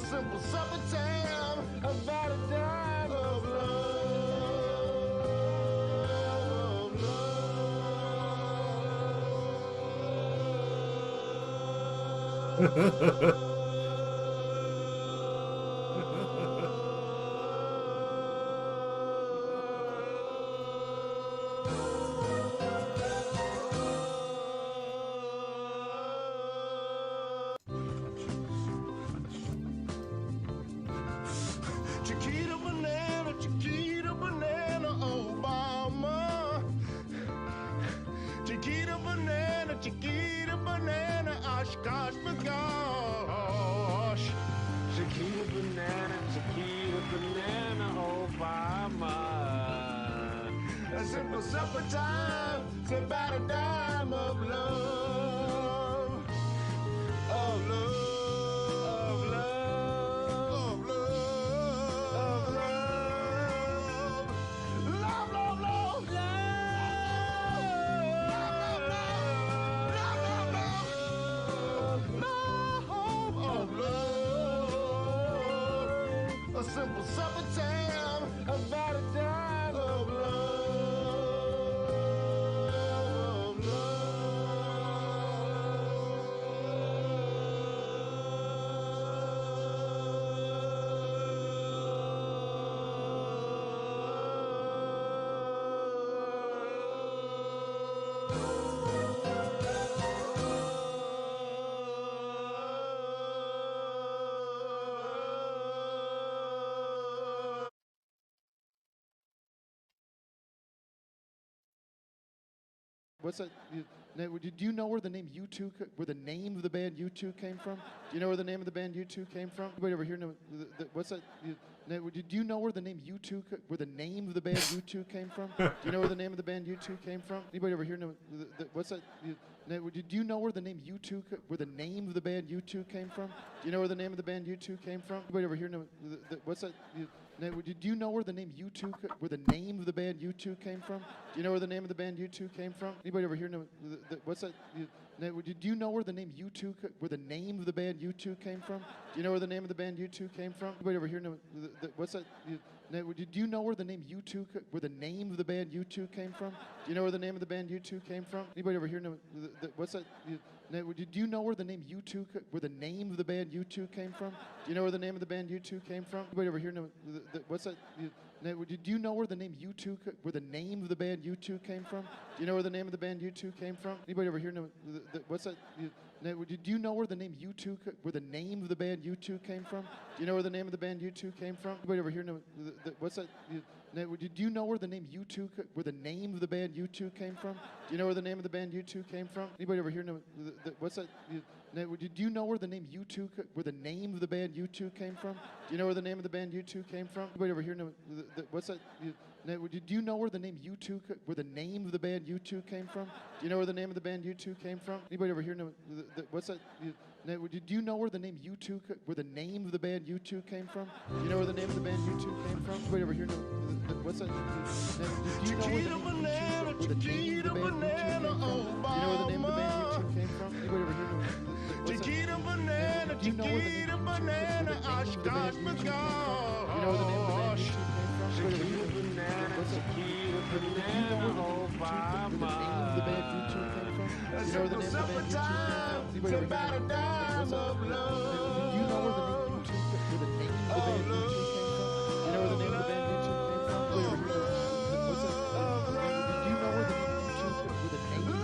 simple supper time, about a dime of love. Chiquita banana, Obama. Chiquita banana, Oshkosh bagosh. Chiquita banana, Obama. A simple supper time, it's about a dime of love, of love. A simple supper time, about a dime of What's that? Do you know where the name U2, where the name of the band U2 came from? Do you know where the name of the band U2 came from? Anybody over here know? What's that? Do you know where the name U2, where the name of the band U2 came from? Do you know where the name of the band U2 came from? Anybody over here know? What's that? Do you know where the name U2, where the name of the band U2 came from? Do you know where the name of the band U2 came from? Anybody over here know? What's that? Do you know where the name U2, where the name of the band U2 came from? Do you know where the name of the band U2 came from? Anybody over here know? What's that? Do you know where the name U2, where the name of the band U2 came from? Do you know where the name of the band U2 came from? Anybody over here know? What's that? Do you know where the name U2, where the name of the band U2 came from? Do you know where the name of the band U2 came from? Anybody over here know? What's that? Do you know where the name U2, where the name of the band U2 came from? Do you know where the name of the band U2 came from? Anybody over here know? What's that? Do you know where the name U2, where the name of the band U2 came from? Do you know where the name of the band U2 came from? Anybody over here know? What's that? Do you know where the name U2, where the name of the band U2 came from? Do you know where the name of the band U2 came from? Anybody over here know? What's that? Do you know where the name U2, where the name of the band U2 came from? Do you know where the name of the band U2 came from? Anybody over here know? What's that? Do you know where the name U2, where the name of the band U2 came from? Do you know where the name of the band U2 came from? Anybody over here know? What's that? Do you know where the name U2, where the name of the band U2 came from? Do you know where the name of the band U2 came from? Anybody over here know? What's that? Do you know where the name U2, where the name of the band U2 came from? Do you know where the name of the band U2 came from? Anybody over here know? What's that? Do you know where the name U2, where the name of the band U2 came from? Do you know where the name of the band U2 came from? Anybody over here know? Chiquita banana, Chiquita banana, Oshkosh bagosh. You know where the name of the band U2 came from? Chiquita banana, Chiquita banana, Obama. A simple supper time, it's about a dime of love. Do you know where the name U2, where the name of the band U2 came from? Do you know where the name of the band U2 came from? What's that? Do you know where the name U2, where the name of the band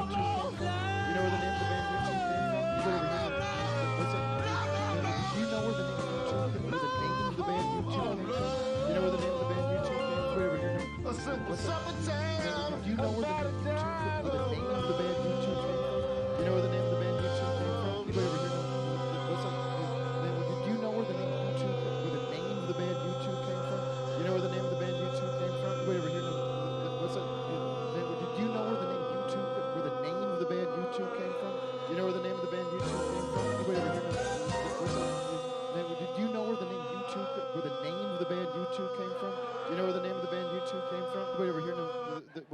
U2 came from? Do you know where the name of the band U2 came from? What's that? Do you know where the name U2, where the name of the band U2 came from? Do you know where the name of the band U2 came from? A simple supper time, Do you know where the name U2, where the name of the band U2 came from? Do you know where the name of the band U2 came from? Anybody over here know? What's that? Do you know where the name U2, where the name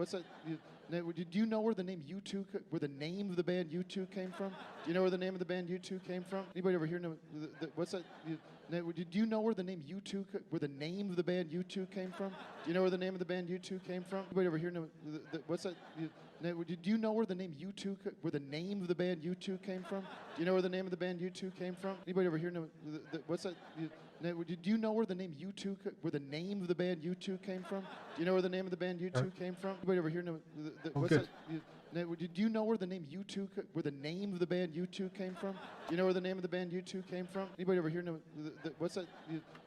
what's that? Do you know where the name U2, where the name of the band U2 came from? Do you know where the name of the band U2 came from? Anybody over here know? What's that? Do you know where the name U2, where the name of the band U2 came from? Do you know where the name of the band U2 came from? Anybody over here know? What's that? Do you know where the name U2, where the name of the band U2 came from? Do you know where the name of the band U2 came from? Anybody over here know? What's that? Do you know where the name U2, where the name of the band U2 came from? Do you know where the name of the band U2 came from? Anybody over here know? What's good. that? Do you know where the name U2, where the name of the band U2 came from? Do you know where the name of the band U2 came from? Anybody over here know? What's that?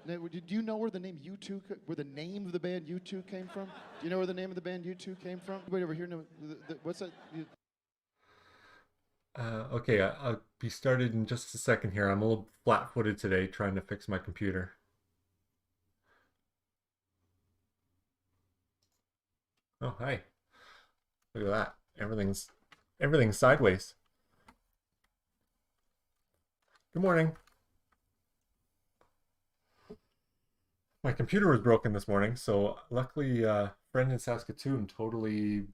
Do you know where the name U2, where the name of the band U2 came from? Do you know where the name of the band U2 came from? Anybody over here know? What's that? Okay, I'll be started in just a second here. I'm a little flat-footed today trying to fix my computer. Oh, hi. Look at that. Everything's sideways. Good morning. My computer was broken this morning, so luckily a friend in Saskatoon totally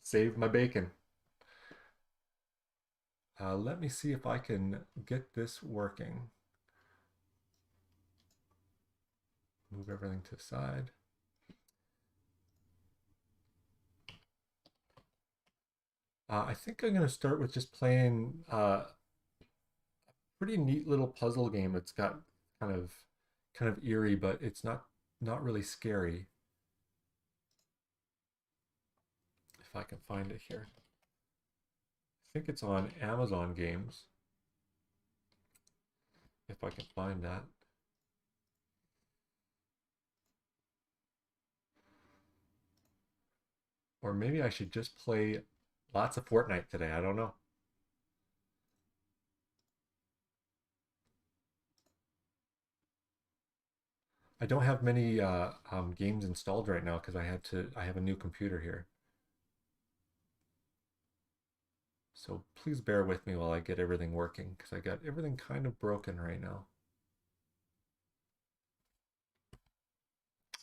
saved my bacon. Let me see if I can get this working. Move everything to the side. I think I'm going to start with just playing a pretty neat little puzzle game. It's got kind of eerie, but it's not really scary. If I can find it here. I think it's on Amazon Games. If I can find that. Or maybe I should just play lots of Fortnite today. I don't know. I don't have many games installed right now because I have a new computer here. So please bear with me while I get everything working because I got everything kind of broken right now.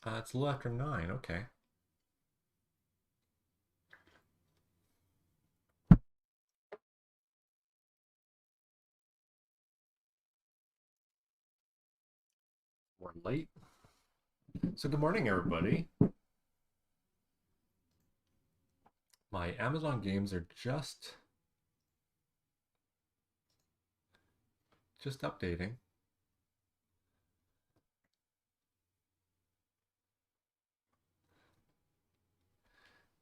It's a little after 9, okay. We're late. So good morning, everybody. My Amazon games are just updating.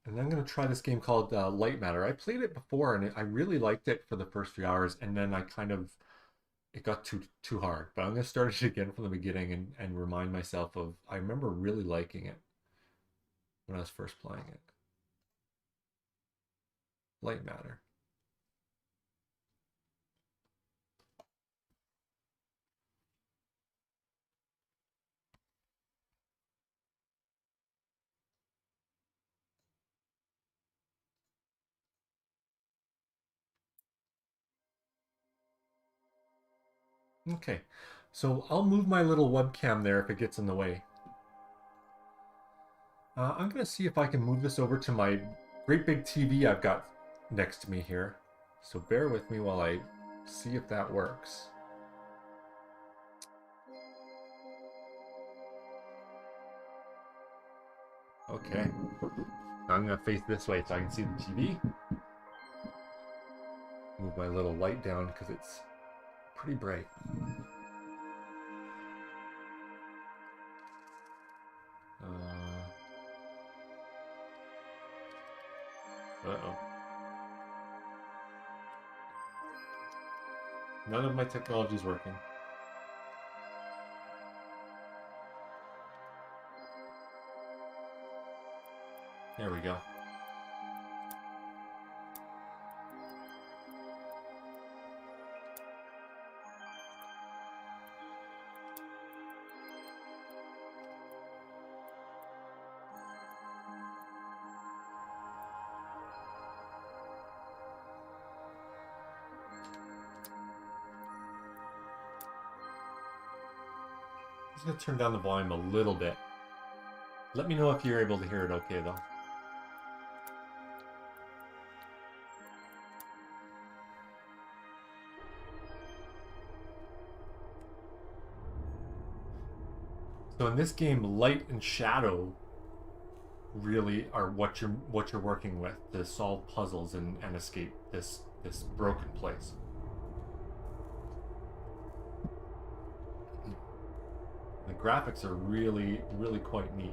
And I'm going to try this game called Light Matter. I played it before and I really liked it for the first few hours, and then it got too hard. But I'm going to start it again from the beginning and remind myself of, I remember really liking it when I was first playing it. Light Matter. Okay, so I'll move my little webcam there if it gets in the way. I'm going to see if I can move this over to my great big TV I've got next to me here. So bear with me while I see if that works. Okay, I'm going to face this way so I can see the TV. Move my little light down because it's pretty bright. Uh-oh. None of my technology is working. There we go. I'm just going to turn down the volume a little bit. Let me know if you're able to hear it okay, though. So in this game, light and shadow really are what you're working with to solve puzzles and escape this broken place. The graphics are really, really quite neat.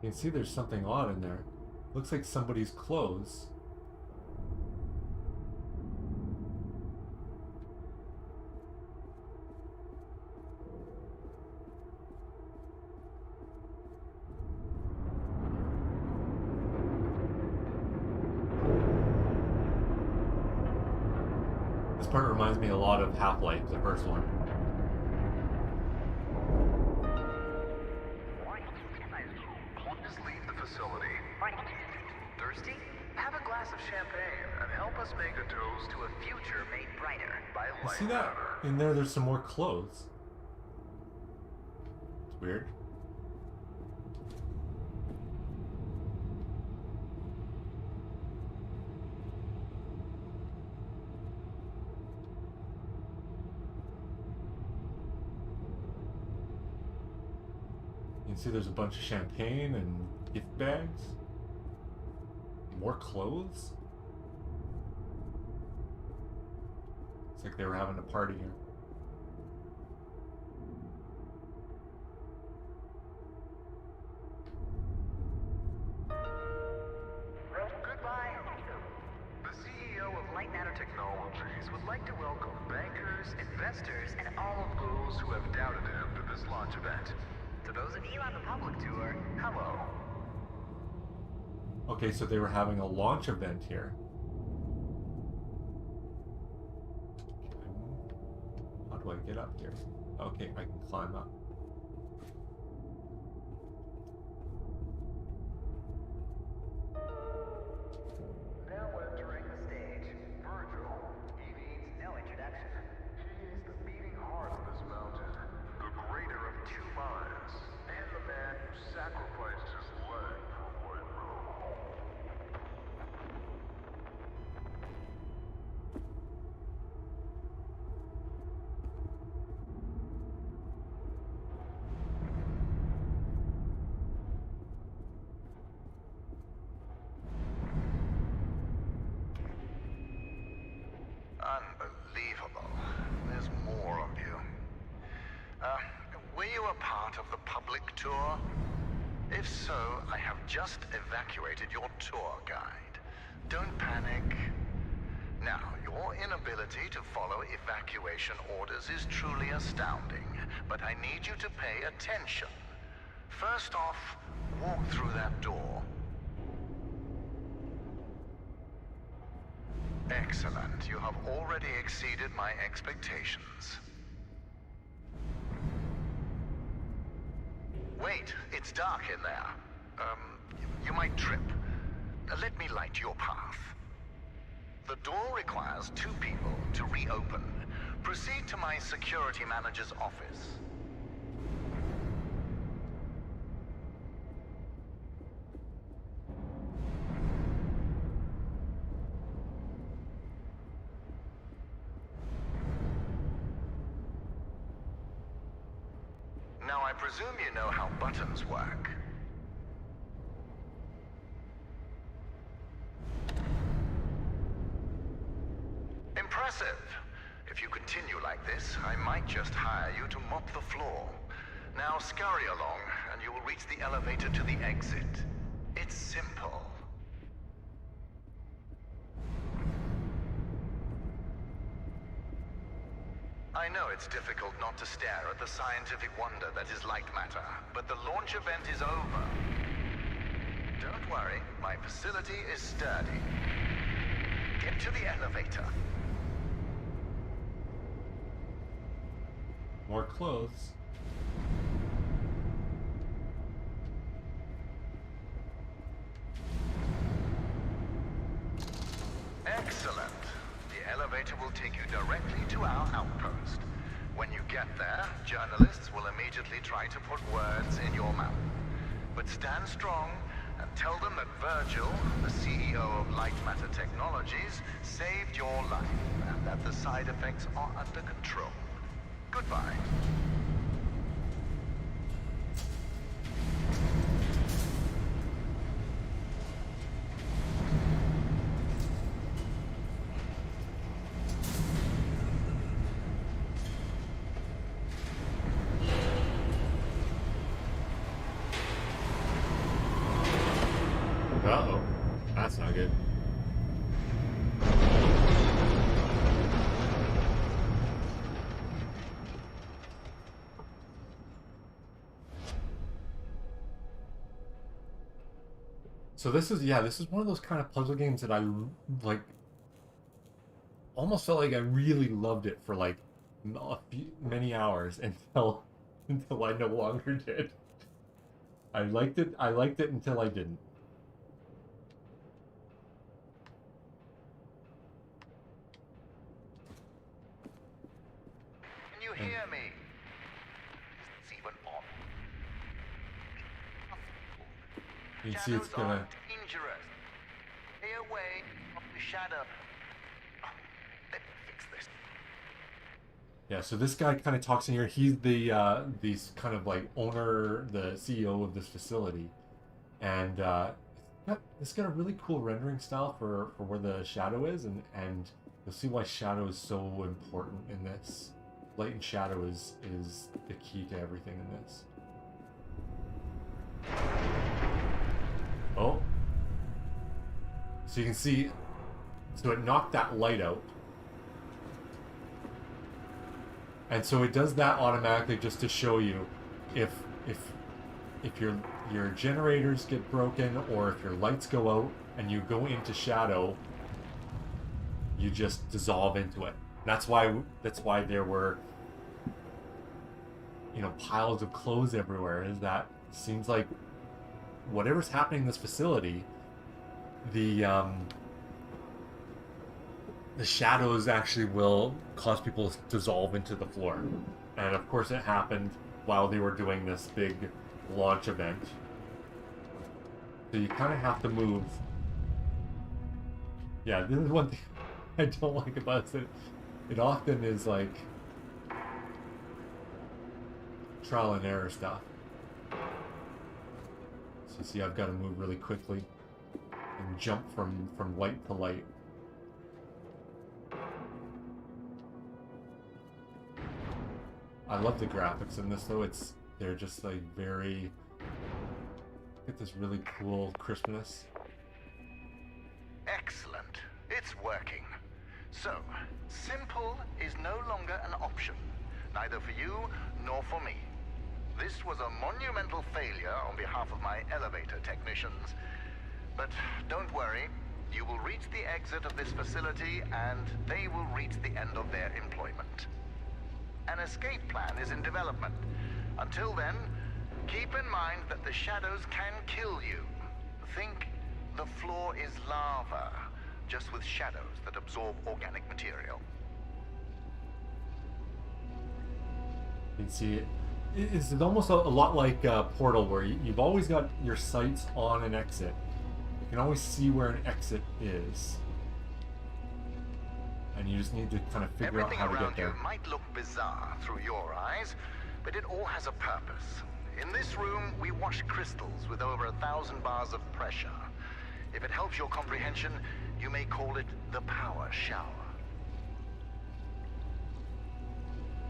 You can see there's something odd in there. Looks like somebody's clothes. This part reminds me a lot of Half-Life, the first one. Please leave the facility. Thirsty? Have a glass of champagne and help us make a toast to a future made brighter by You light see that? matter. In there's some more clothes. It's weird. You can see there's a bunch of champagne and gift bags. More clothes? It's like they were having a party here. Goodbye. The CEO of Light Matter Technologies would like to welcome bankers, investors, and all of those who have doubted him to this launch event. To those of you on the public tour, hello. Okay, so they were having a launch event here. How do I get up here? Okay, I can climb up. Now entering the stage, Virgil. He needs no introduction. He is the beating heart of this mountain, the greater of two minds, and the man who sacrificed his leg for White Robe. Unbelievable. There's more of you. Were you a part of the public tour? If so, I have just evacuated your tour guide. Don't panic. Now, your inability to follow evacuation orders is truly astounding, but I need you to pay attention. First off, walk through that door. Excellent. You have already exceeded my expectations. Wait, it's dark in there. You might trip. Let me light your path. The door requires 2 people to reopen. Proceed to my security manager's office. Now, I presume you know how buttons work. Impressive. If you continue like this, I might just hire you to mop the floor. Now scurry along, and you will reach the elevator to the exit. It's simple. I know it's difficult not to stare at the scientific wonder that is light matter, but the launch event is over. Don't worry, my facility is sturdy. Get to the elevator. More clothes. Excellent. The elevator will take you directly to our outpost. When you get there, journalists will immediately try to put words in your mouth. But stand strong and tell them that Virgil, the CEO of Light Matter Technologies, saved your life and that the side effects are under control. Goodbye. Uh-oh. That's not good. So this is one of those kind of puzzle games that I like almost felt like I really loved it for like many hours until I no longer did. I liked it until I didn't. Can you hear me? It's even on. You can see it's gonna. Shadows are dangerous. Stay away from the shadow. Oh, let me fix this. Yeah, so this guy kind of talks in here. He's these kind of like owner, the CEO of this facility, and it's got a really cool rendering style for where the shadow is, and you'll see why shadow is so important in this. Light and shadow is the key to everything in this. Oh, so you can see, so it knocked that light out. And so it does that automatically just to show you if your generators get broken or if your lights go out and you go into shadow, you just dissolve into it. That's why there were, you know, piles of clothes everywhere. Is that it seems like whatever's happening in this facility, the shadows actually will cause people to dissolve into the floor. And of course it happened while they were doing this big launch event. So you kind of have to move. Yeah, this is one thing I don't like about it. It often is like trial and error stuff. So you see I've got to move really quickly and jump from light to light. I love the graphics in this though. They're just like very, get this really cool crispness. Excellent. It's working. So, simple is no longer an option, neither for you nor for me. This was a monumental failure on behalf of my elevator technicians. But don't worry, you will reach the exit of this facility and they will reach the end of their employment. An escape plan is in development. Until then, keep in mind that the shadows can kill you. Think the floor is lava, just with shadows that absorb organic material. You can see it's almost a lot like Portal, where you've always got your sights on an exit. You can always see where an exit is. And you just need to kind of figure out how to get there. Everything around you might look bizarre through your eyes, but it all has a purpose. In this room, we wash crystals with over 1,000 bars of pressure. If it helps your comprehension, you may call it the power shower.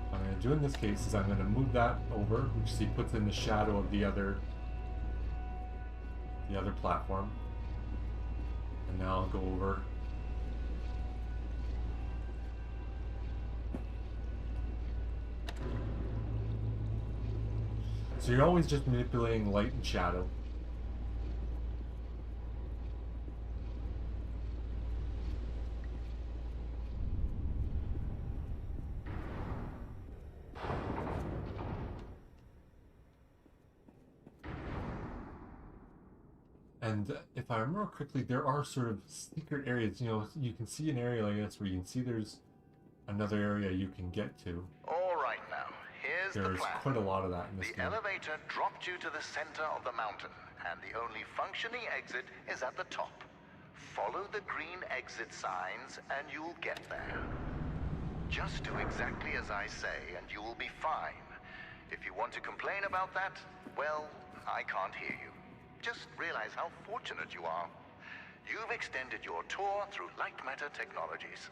What I'm going to do in this case is I'm going to move that over, which see puts in the shadow of the other platform. And now I'll go over. So you're always just manipulating light and shadow. And if I remember correctly, there are sort of secret areas. You know, you can see an area like this where you can see there's another area you can get to. All right now, here's the There's plan. quite a lot of that in this The game. elevator dropped you to the center of the mountain, and the only functioning exit is at the top. Follow the green exit signs, and you'll get there. Just do exactly as I say, and you will be fine. If you want to complain about that, well, I can't hear you. Just realize how fortunate you are. You've extended your tour through light matter technologies.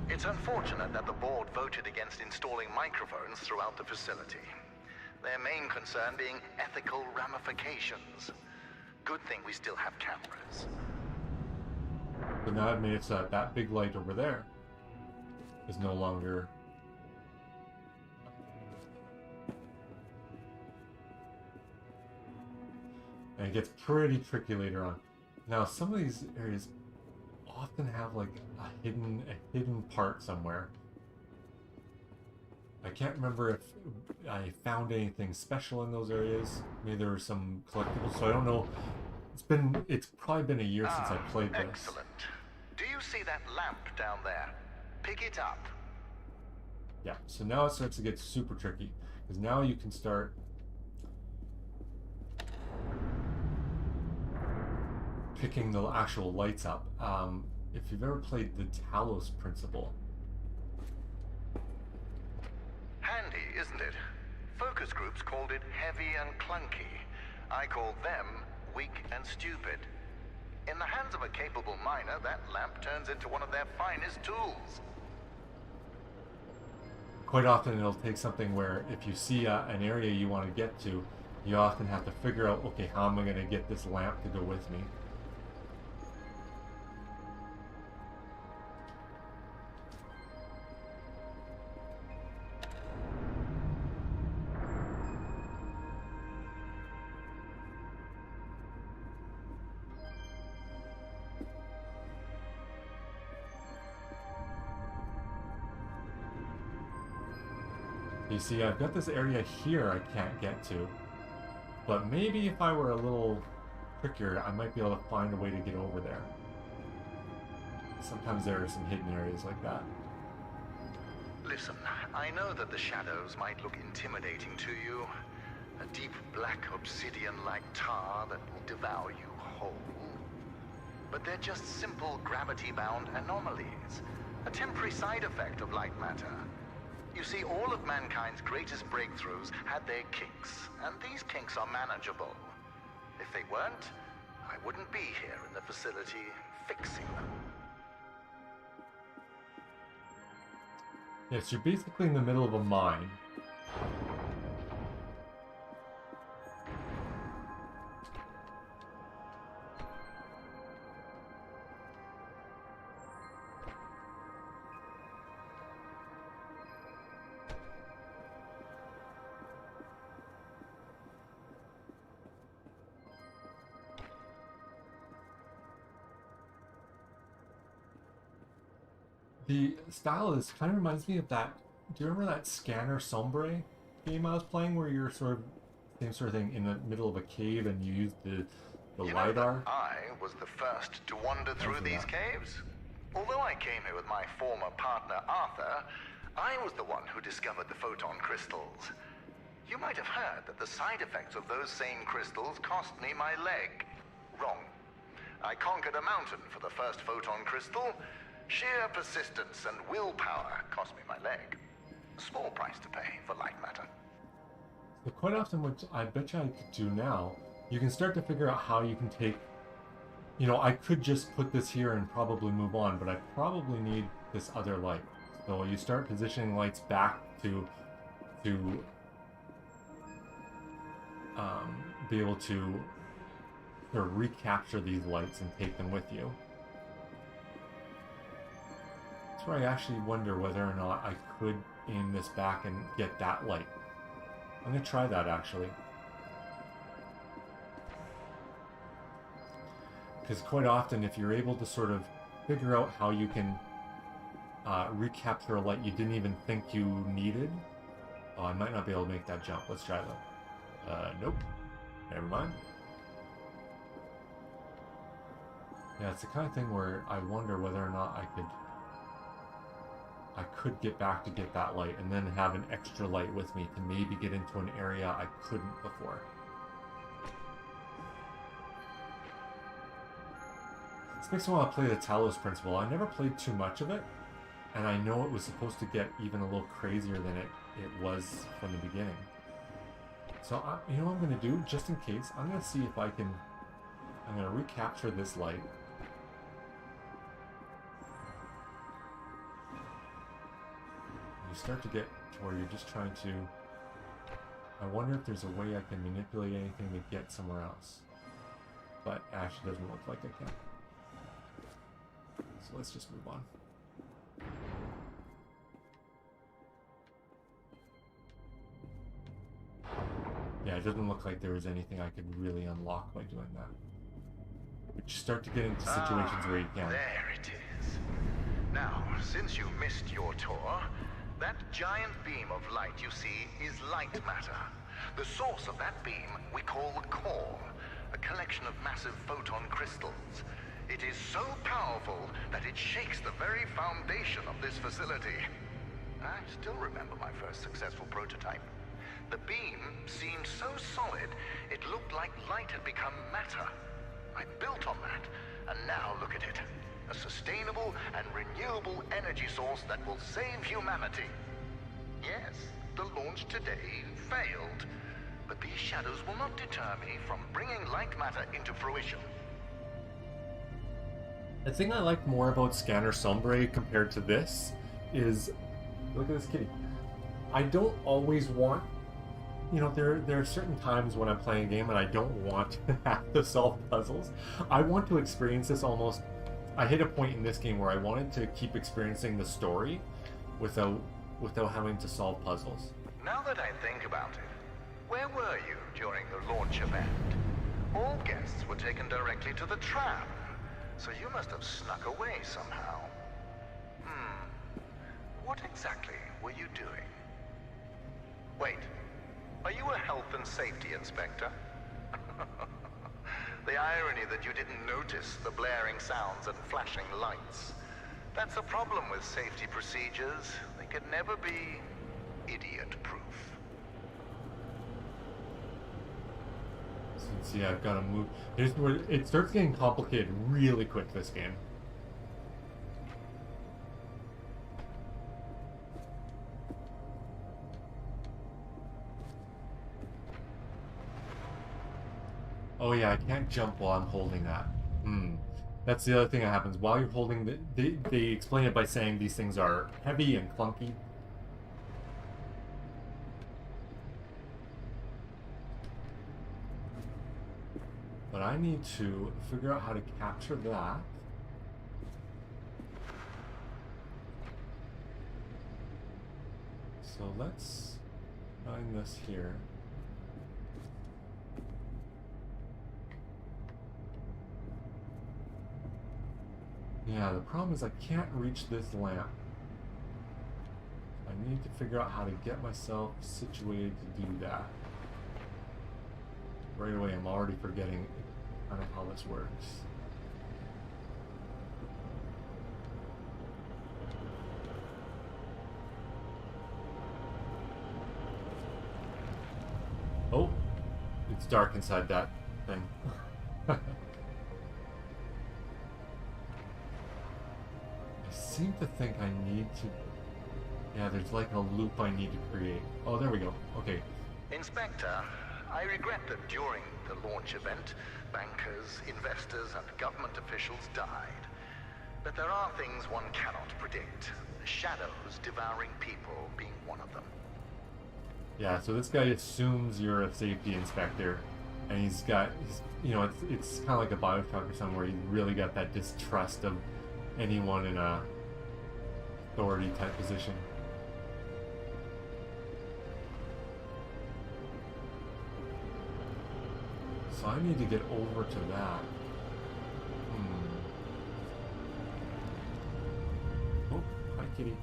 It's unfortunate that the board voted against installing microphones throughout the facility. Their main concern being ethical ramifications. Good thing we still have cameras. But now it made it so that big light over there is no longer. And it gets pretty tricky later on. Now, some of these areas often have like a hidden part somewhere. I can't remember if I found anything special in those areas. Maybe there were some collectibles, so I don't know. It's probably been a year since I played this. Excellent. Do you see that lamp down there? Pick it up. Yeah, so now it starts to get super tricky, because now you can start picking the actual lights up. If you've ever played the Talos Principle. Handy, isn't it? Focus groups called it heavy and clunky. I called them weak and stupid. In the hands of a capable miner, that lamp turns into one of their finest tools. Quite often it'll take something where if you see an area you want to get to, you often have to figure out, okay, how am I going to get this lamp to go with me? You see, I've got this area here I can't get to, but maybe if I were a little trickier, I might be able to find a way to get over there. Sometimes there are some hidden areas like that. Listen, I know that the shadows might look intimidating to you. A deep black obsidian-like tar that will devour you whole. But they're just simple gravity-bound anomalies. A temporary side effect of light matter. You see, all of mankind's greatest breakthroughs had their kinks, and these kinks are manageable. If they weren't, I wouldn't be here in the facility fixing them. Yes, you're basically in the middle of a mine. The style is kind of reminds me of that. Do you remember that Scanner Sombre game I was playing, where you're sort of same sort of thing in the middle of a cave and you use the You know lidar? that I was the first to wander through these caves. Although I came here with my former partner Arthur, I was the one who discovered the photon crystals. You might have heard that the side effects of those same crystals cost me my leg. Wrong. I conquered a mountain for the first photon crystal. Sheer persistence and willpower cost me my leg. A small price to pay for light matter. So quite often, what I bet you I could do now, you can start to figure out how you can take. You know, I could just put this here and probably move on, but I probably need this other light. So you start positioning lights back to be able to sort of recapture these lights and take them with you. That's where I actually wonder whether or not I could aim this back and get that light. I'm gonna try that actually. Because quite often, if you're able to sort of figure out how you can recapture a light you didn't even think you needed. Oh, I might not be able to make that jump. Let's try though. Nope. Never mind. Yeah, it's the kind of thing where I wonder whether or not I could get back to get that light and then have an extra light with me to maybe get into an area I couldn't before. This makes me want to play the Talos Principle. I never played too much of it, and I know it was supposed to get even a little crazier than it was from the beginning. So, you know what I'm going to do? Just in case, I'm going to see if I'm going to recapture this light. You start to get to where you're just trying to... I wonder if there's a way I can manipulate anything to get somewhere else. But actually doesn't look like I can. So let's just move on. Yeah, it doesn't look like there was anything I could really unlock by doing that. But you start to get into situations where you can. There it is. Now, since you missed your tour, that giant beam of light you see is light matter. The source of that beam we call the core, a collection of massive photon crystals. It is so powerful that it shakes the very foundation of this facility. I still remember my first successful prototype. The beam seemed so solid, it looked like light had become matter. I built on that, and now look at it. A sustainable and renewable energy source that will save humanity. Yes, the launch today failed, but these shadows will not deter me from bringing light matter into fruition. The thing I like more about Scanner Sombre compared to this is, look at this kitty. I don't always want, you know, there are certain times when I'm playing a game and I don't want to have to solve puzzles. I want to experience this almost. I hit a point in this game where I wanted to keep experiencing the story without having to solve puzzles. Now that I think about it, where were you during the launch event? All guests were taken directly to the tram. So you must have snuck away somehow. What exactly were you doing? Wait, are you a health and safety inspector? The irony that you didn't notice the blaring sounds and flashing lights. That's a problem with safety procedures. They could never be idiot-proof. See, I've got to move. Here's where it starts getting complicated really quick, this game. Oh yeah, I can't jump while I'm holding that. That's the other thing that happens. While you're holding they explain it by saying these things are heavy and clunky. But I need to figure out how to capture that. So let's find this here. Yeah, the problem is I can't reach this lamp. I need to figure out how to get myself situated to do that. Right away, I'm already forgetting kind of how this works. Oh, it's dark inside that thing. I seem to think I need to... Yeah, there's like a loop I need to create. Oh, there we go. Okay. Inspector, I regret that during the launch event, bankers, investors, and government officials died. But there are things one cannot predict. Shadows devouring people being one of them. Yeah, so this guy assumes you're a safety inspector, and he's you know, it's kind of like a Bioshock or something where he's really got that distrust of anyone in a authority type position. So I need to get over to that. kitty.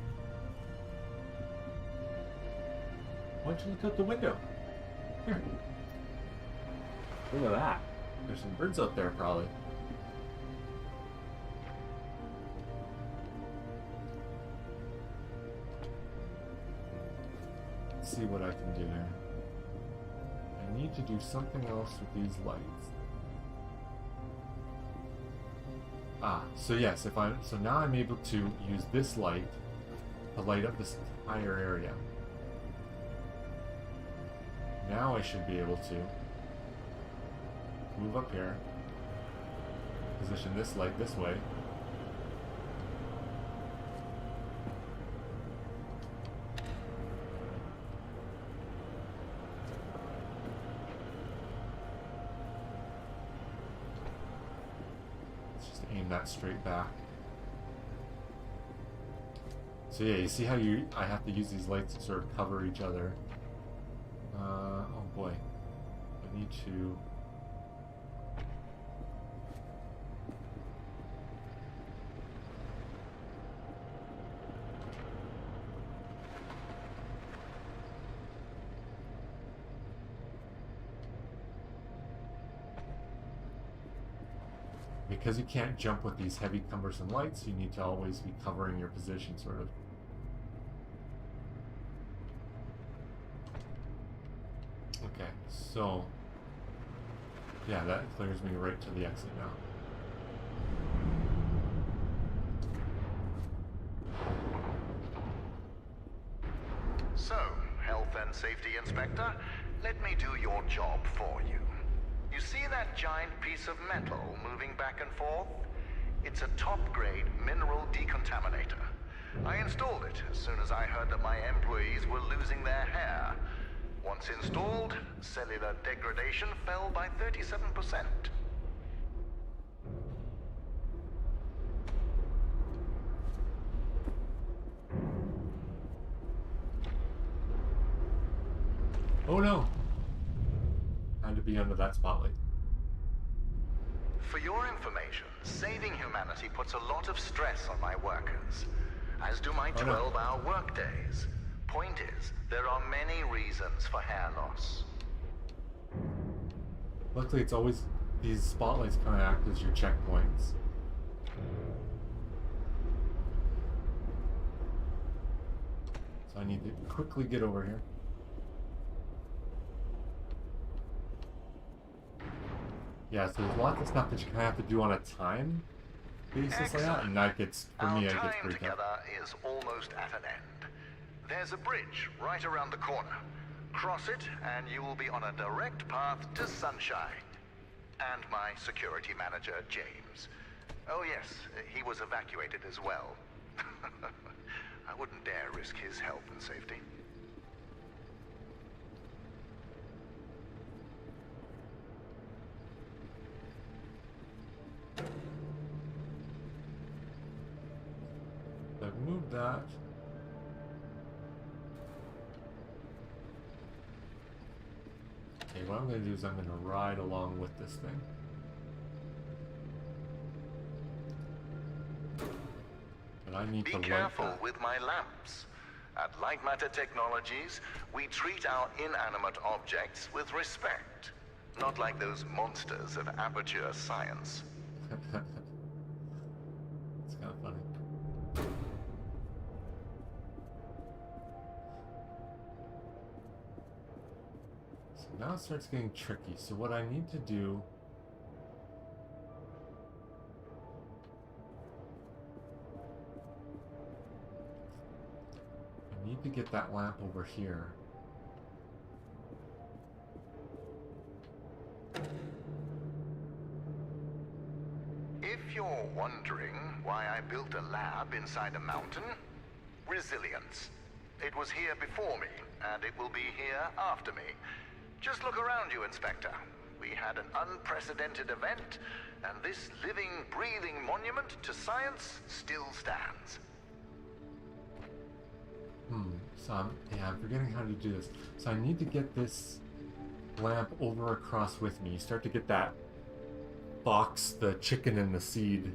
Why don't you look out the window? Here. Look at that. There's some birds out there, probably. Let's see what I can do here. I need to do something else with these lights. So yes, so now I'm able to use this light to light up this entire area. Now I should be able to move up here, position this light this way. Let's just aim that straight back. So yeah, you see how I have to use these lights to sort of cover each other. Oh boy. I need to... Because you can't jump with these heavy cumbersome lights, you need to always be covering your position, sort of. Okay, so yeah, that clears me right to the exit now. So, Health and Safety Inspector, let me do your job for you. You see that giant piece of metal moving back and forth? It's a top-grade mineral decontaminator. I installed it as soon as I heard that my employees were losing their hair. Once installed, cellular degradation fell by 37%. Oh no! Had to be under that spotlight. For your information, saving humanity puts a lot of stress on my workers, as do my 12-hour workdays. Point is, there are many reasons for hair loss. Luckily, it's always these spotlights kind of act as your checkpoints. So I need to quickly get over here. Yeah, so there's lots of stuff that you kind of have to do on a time basis like that, and that gets, for me, it gets Our pretty time tough. together is almost at an end. There's a bridge right around the corner. Cross it, and you will be on a direct path to sunshine. And my security manager, James. Oh yes, he was evacuated as well. I wouldn't dare risk his health and safety. So I've moved that. Okay, what I'm going to do is I'm going to ride along with this thing. But I need to Be light careful that. with my lamps. At Light Matter Technologies, we treat our inanimate objects with respect. Not like those monsters of aperture science. It's kind of funny. So now it starts getting tricky. So what I need to do... I need to get that lamp over here. If you're wondering why I built a lab inside a mountain, resilience. It was here before me, and it will be here after me. Just look around you, Inspector. We had an unprecedented event, and this living, breathing monument to science still stands. So I'm forgetting how to do this. So I need to get this lamp over across with me. You start to get that box, the chicken and the seed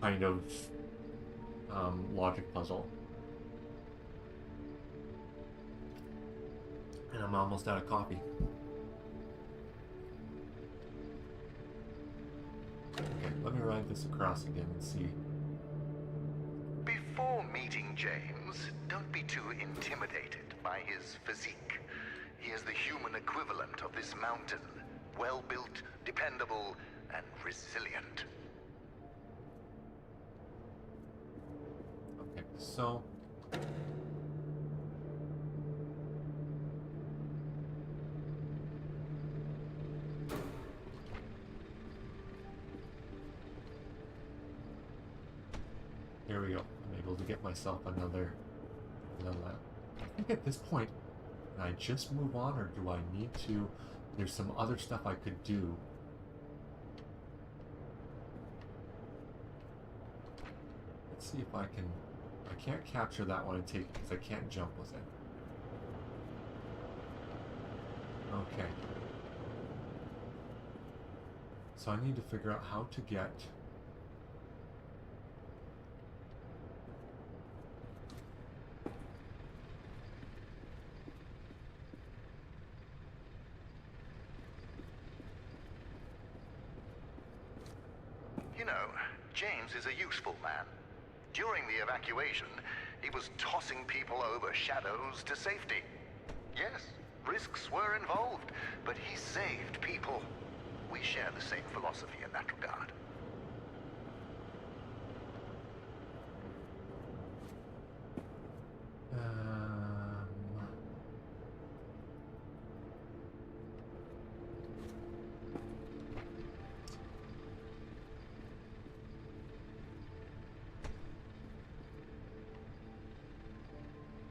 kind of logic puzzle. And I'm almost out of coffee. Okay, let me write this across again and see. Before meeting James, don't be too intimidated by his physique. He is the human equivalent of this mountain. Well-built, dependable, and resilient. Okay, so... Here we go. I'm able to get myself another lap. I think at this point, can I just move on, or do I need to... There's some other stuff I could do. Let's see if I can... I can't capture that one and take it because I can't jump with it. Okay. So I need to figure out how to get... You know, James is a useful man. During the evacuation, he was tossing people over shadows to safety. Yes, risks were involved, but he saved people. We share the same philosophy in that regard.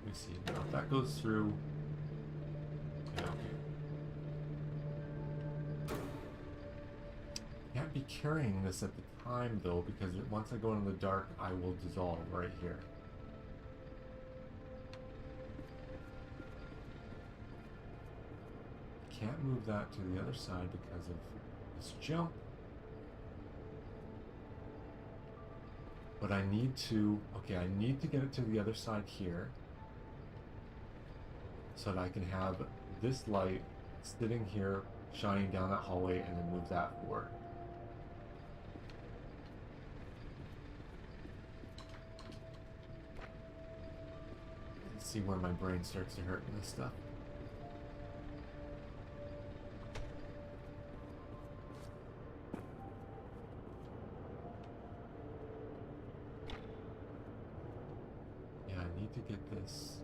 Let me see. Now, if that goes through... Yeah, okay. Can't be carrying this at the time, though, because once I go into the dark, I will dissolve right here. Can't move that to the other side because of this jump. But I need to... Okay, I need to get it to the other side here, so that I can have this light sitting here, shining down that hallway, and then move that forward. Let's see where my brain starts to hurt in this stuff. Yeah, I need to get this...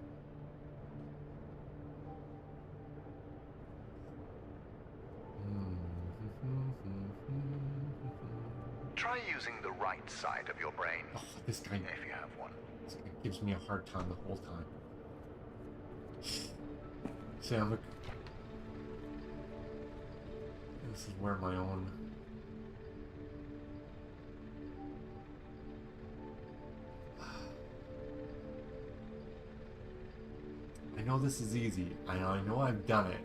Try using the right side of your brain, Oh, this guy, if you have one. this guy gives me a hard time the whole time. See, I'm look. This is where my own. I know this is easy. I know I've done it.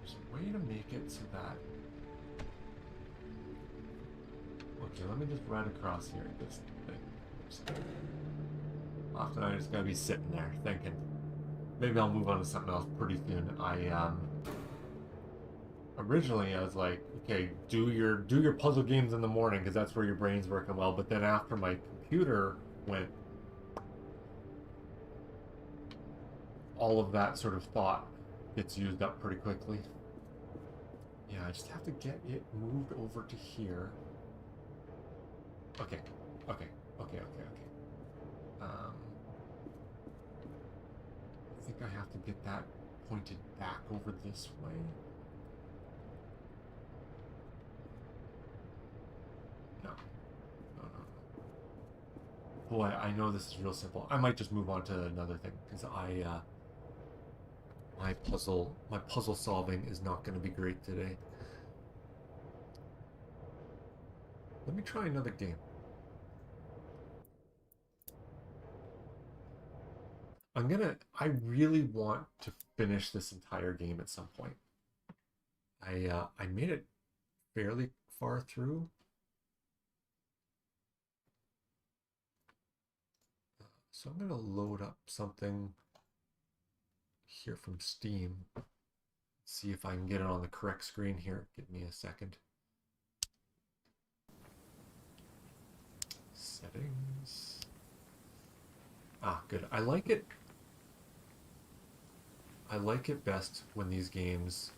There's a way to make it so that... Okay, let me just run across here this thing. Often I just gotta be sitting there thinking, maybe I'll move on to something else pretty soon. Originally I was like, okay, do your puzzle games in the morning because that's where your brain's working well. But then after my computer went, all of that sort of thought gets used up pretty quickly. Yeah, I just have to get it moved over to here. Okay. I think I have to get that pointed back over this way. No. Boy, I know this is real simple. I might just move on to another thing because my puzzle solving is not going to be great today. Let me try another game. I really want to finish this entire game at some point. I made it fairly far through. So I'm gonna load up something here from Steam. See if I can get it on the correct screen here. Give me a second. Settings. Ah, good. I like it. I like it best when these games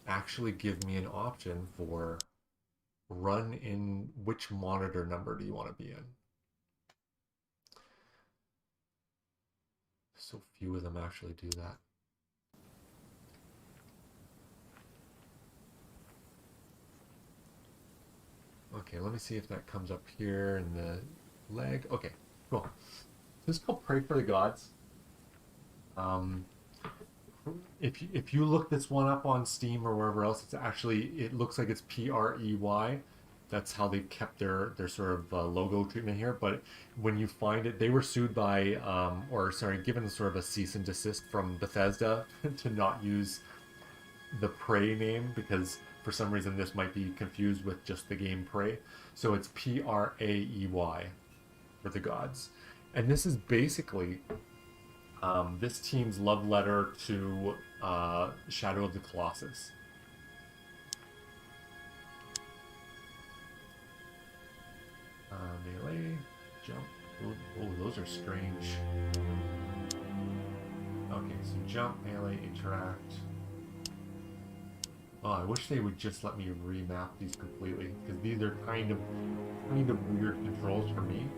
actually give me an option for run in which monitor number do you want to be in. So few of them actually do that. Okay, let me see if that comes up here in the leg. Okay, cool. This is called Pray for the Gods. If you look this one up on Steam or wherever else, it looks like it's Prey. That's how they've kept their sort of logo treatment here. But when you find it, they were sued by given sort of a cease and desist from Bethesda to not use the Prey name because for some reason this might be confused with just the game Prey. So it's Prey for the gods, and this is basically this team's love letter to Shadow of the Colossus. Melee, jump. Oh, those are strange. Okay, so jump, melee, interact. Oh, I wish they would just let me remap these completely, because these are kind of weird controls for me.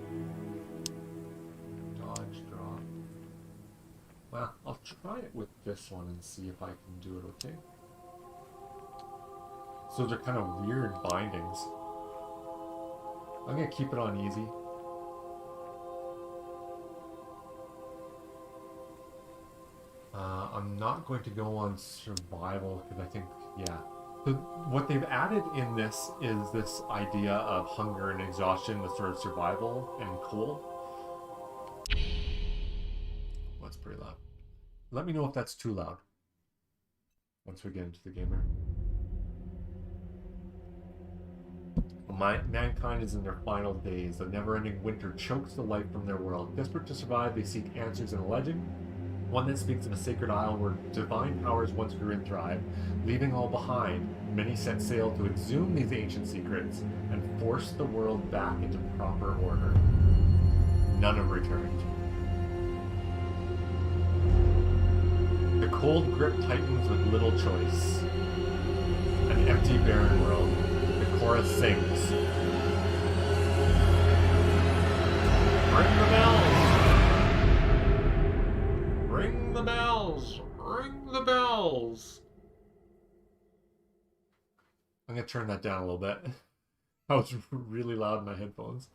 Dodge, drop. Well, I'll try it with this one and see if I can do it okay. So they're kind of weird bindings. I'm gonna keep it on easy. I'm not going to go on survival because I think, yeah. So what they've added in this is this idea of hunger and exhaustion with sort of survival and cool. That's pretty loud. Let me know if that's too loud once we get into the game here. Mankind is in their final days. The never-ending winter chokes the life from their world. Desperate to survive, they seek answers in a legend, one that speaks of a sacred isle where divine powers once grew and thrived. Leaving all behind, many set sail to exhume these ancient secrets and force the world back into proper order. None have returned. The cold grip tightens with little choice. An empty, barren world. The chorus sings. Ring the bells! Ring the bells! Ring the bells! I'm gonna turn that down a little bit. That was really loud in my headphones.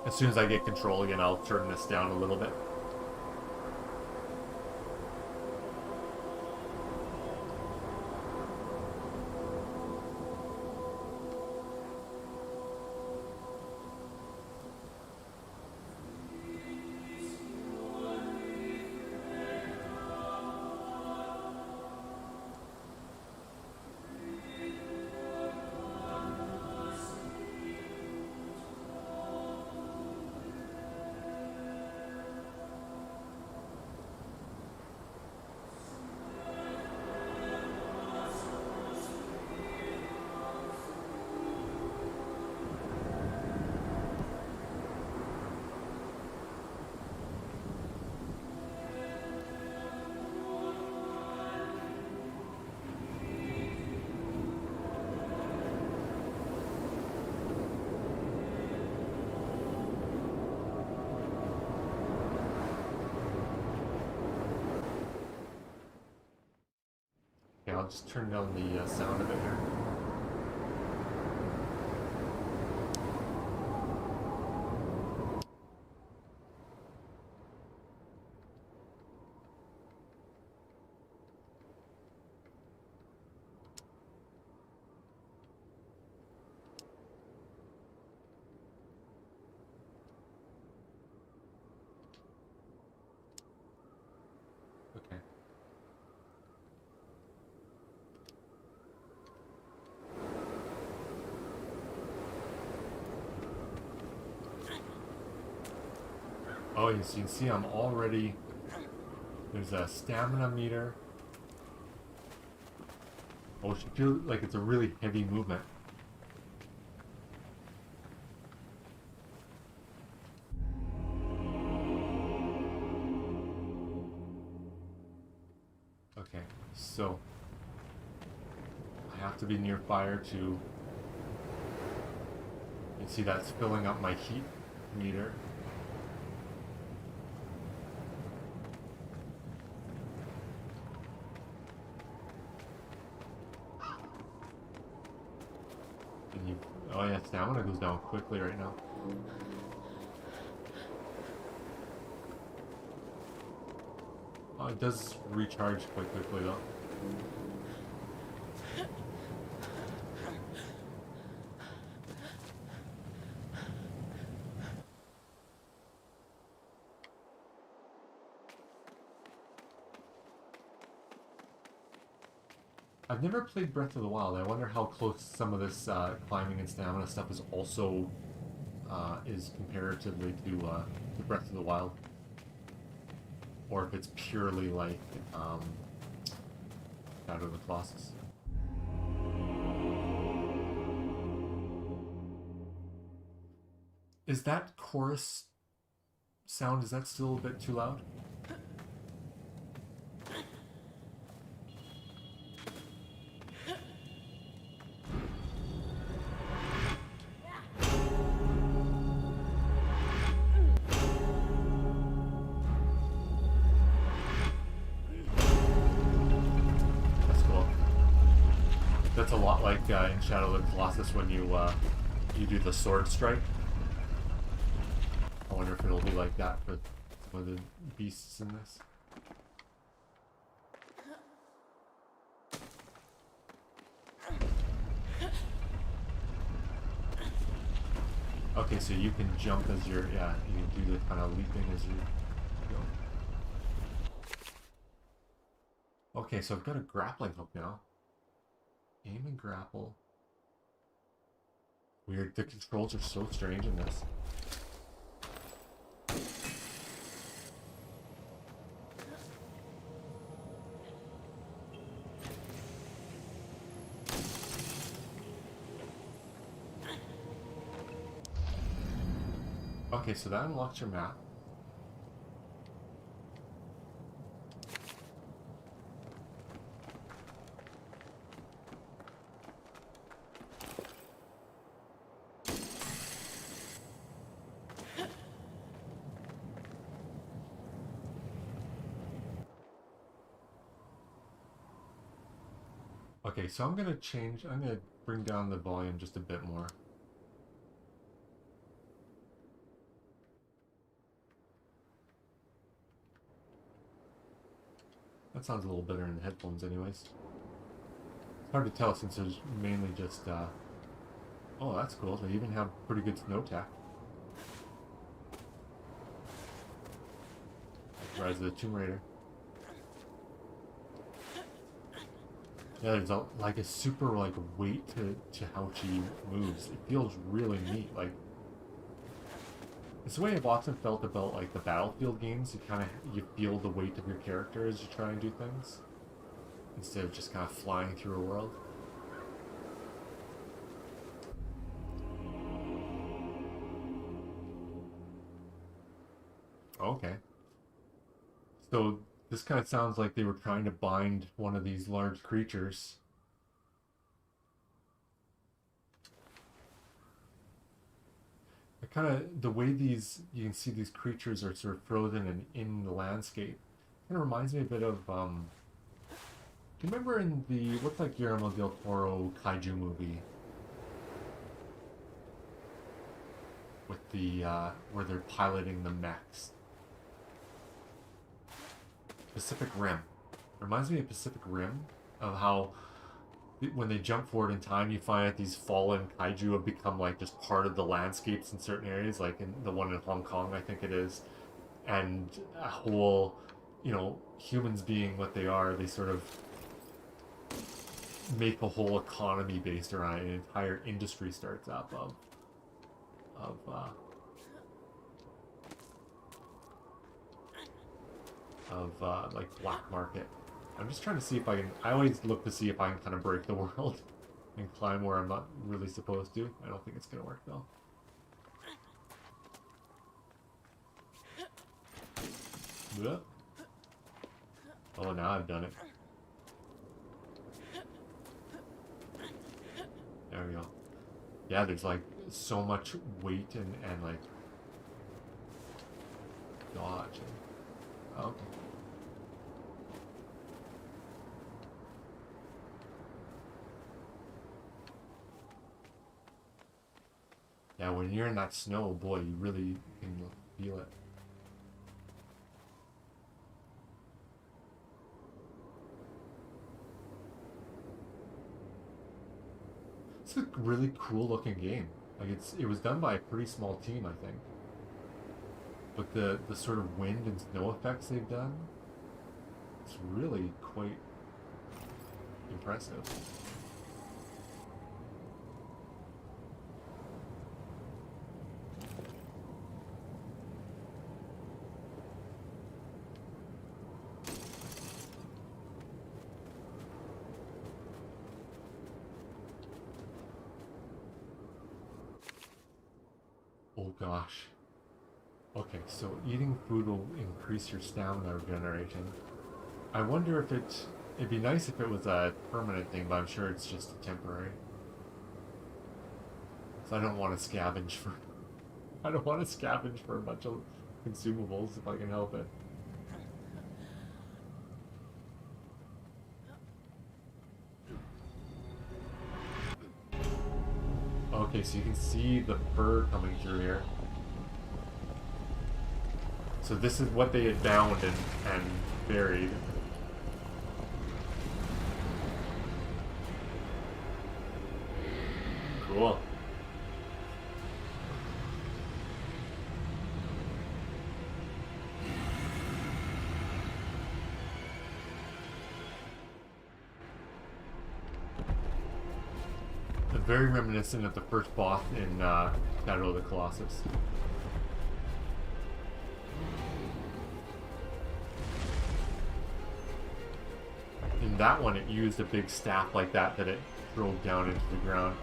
As soon as I get control again, I'll turn this down a little bit. Yeah, I'll just turn down the sound a bit here. Oh, as you can see, I'm already... There's a stamina meter. Oh, it should feel like it's a really heavy movement. Okay, so... I have to be near fire to... You can see that's filling up my heat meter. And you... Oh yeah, stamina goes down quickly right now. Oh, it does recharge quite quickly though. I've never played Breath of the Wild. I wonder how close some of this climbing and stamina stuff is also is comparatively to Breath of the Wild, or if it's purely like Shadow of the Colossus. Is that chorus sound? Is that still a bit too loud? That's a lot like in Shadow of the Colossus when you do the sword strike. I wonder if it'll be like that for some of the beasts in this. Okay, so you can jump as you're, yeah, you can do the kind of leaping as you go. Okay, so I've got a grappling hook now. Aim and grapple. Weird, the controls are so strange in this. Okay, so that unlocks your map. Okay, so I'm gonna bring down the volume just a bit more. That sounds a little better in the headphones anyways. It's hard to tell since there's mainly just, oh, that's cool. They even have pretty good snow tech. Rise of the Tomb Raider. Yeah, there's like a super weight to how she moves. It feels really neat. Like, it's the way I've often felt about like the Battlefield games. You feel the weight of your character as you try and do things, instead of just kind of flying through a world. Okay. So this kind of sounds like they were trying to bind one of these large creatures. The way you can see these creatures are sort of frozen and in the landscape, kind of reminds me a bit of, do you remember in the, what's that Guillermo del Toro kaiju movie? With the, where they're piloting the mechs. Pacific Rim. Reminds me of Pacific Rim, of how when they jump forward in time, you find that these fallen kaiju have become like just part of the landscapes in certain areas, like in the one in Hong Kong, I think it is. And a whole, humans being what they are, they sort of make a whole economy based around it. An entire industry starts up of of like black market. I'm just trying to see if I can. I always look to see if I can kind of break the world and climb where I'm not really supposed to. I don't think it's gonna work though. Bleh. Oh, now I've done it. There we go. Yeah, there's like so much weight and like dodge. And, okay. Yeah, when you're in that snow, boy, you really can feel it. It's a really cool looking game. Like it was done by a pretty small team, I think. But the sort of wind and snow effects they've done, it's really quite impressive. Oh gosh. Okay, so eating food will increase your stamina regeneration. I wonder if it'd be nice if it was a permanent thing, but I'm sure it's just temporary. So I don't want to scavenge for I don't want to scavenge for a bunch of consumables if I can help it. Okay, so you can see the fur coming through here. So this is what they had bound and buried. Cool. Very reminiscent of the first boss in Shadow of the Colossus. In that one, it used a big staff like that it drove down into the ground.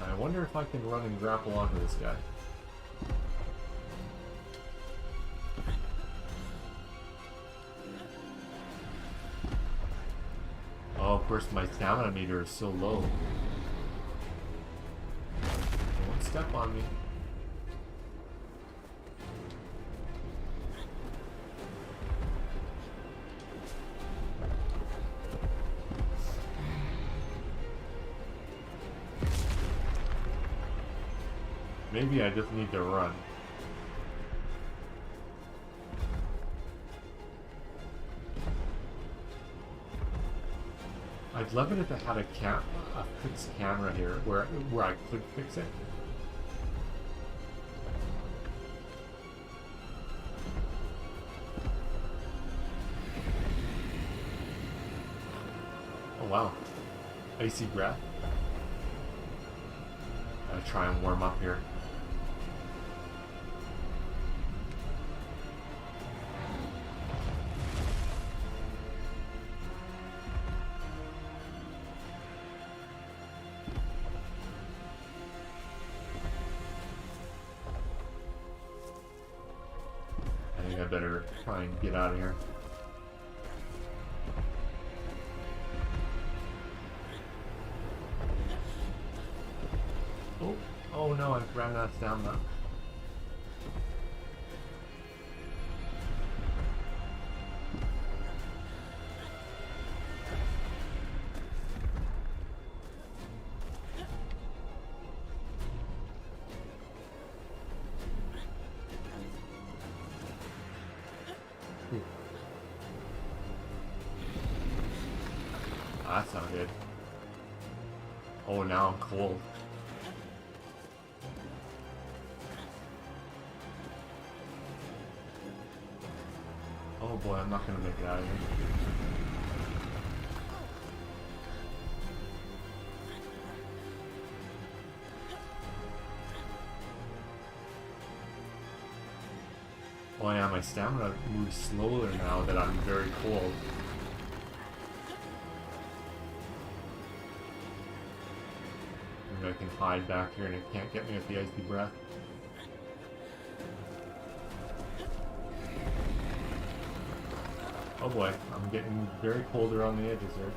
I wonder if I can run and grapple onto this guy. Oh, of course, my stamina meter is so low. Don't step on me. Maybe I just need to run. I'd love it if it had a fixed camera here where I could fix it. Oh wow. Icy breath. Gotta try and warm up here. I better try and get out of here. Oh no, I've ran out of stamina. That's not good. Oh, now I'm cold. Oh boy, I'm not gonna make it out of here. Oh yeah, my stamina moves slower now that I'm very cold. Maybe I can hide back here and it can't get me with the icy breath. Oh boy, I'm getting very cold around the edges here.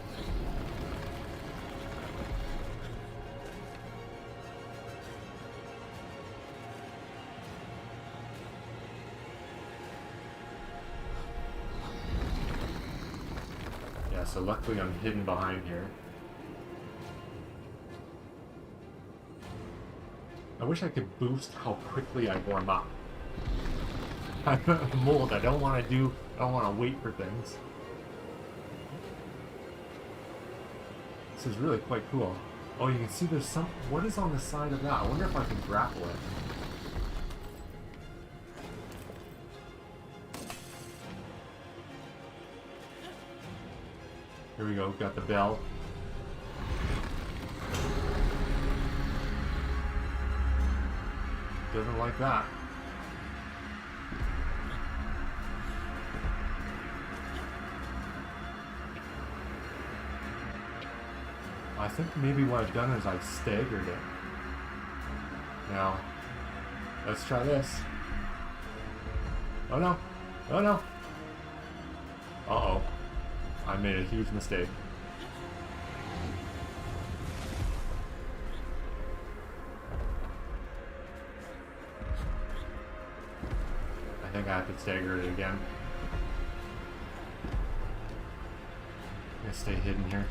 Yeah, so luckily I'm hidden behind here. I wish I could boost how quickly I warm up. I'm a mold. I don't want to wait for things. This is really quite cool. Oh, you can see there's some... What is on the side of that? I wonder if I can grapple it. Here we go, got the bell. Doesn't like that. I think maybe what I've done is I've staggered it. Now, let's try this. Oh no! Oh no! Uh-oh. I made a huge mistake. I think I have to stagger it again. I'm gonna stay hidden here.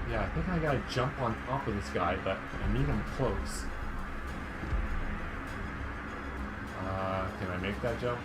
Yeah, I think I gotta jump on top of this guy, but I need him close. Can I make that jump?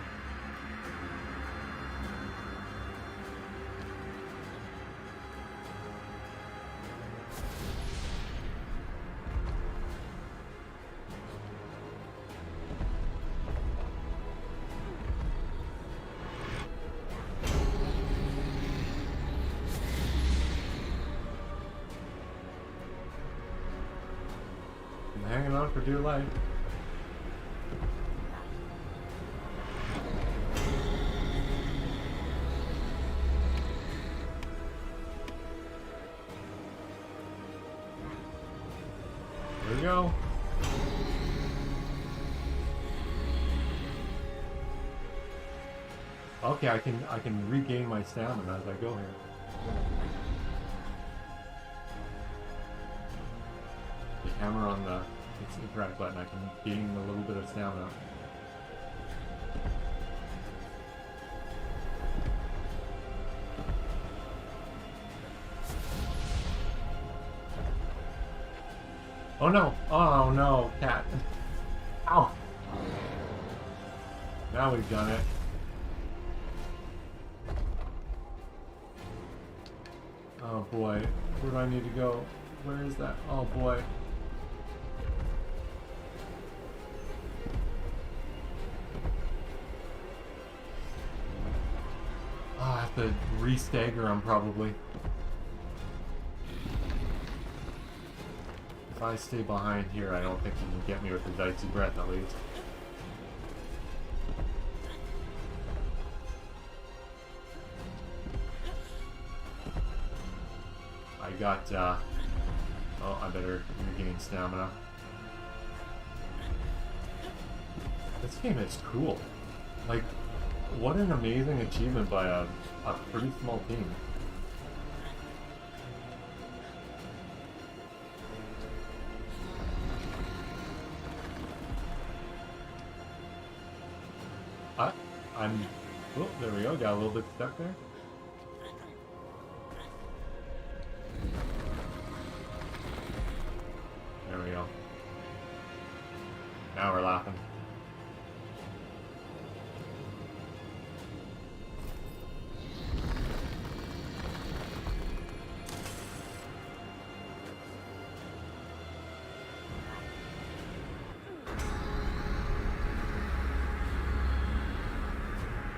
I'm hanging on for dear life. Here we go. Okay, I can regain my stamina as I go here. The hammer on the correct button, I can gain a little bit of stamina. Oh no! Oh no, cat. Ow! Now we've done it. Oh boy, where do I need to go? Where is that? Oh boy. Oh, I have to re-stagger him probably. If I stay behind here, I don't think he can get me with his icy breath at least. I got, oh, I better regain stamina. This game is cool. Like, what an amazing achievement by a pretty small team. Oh, there we go, got a little bit stuck there. There we go. Now we're laughing.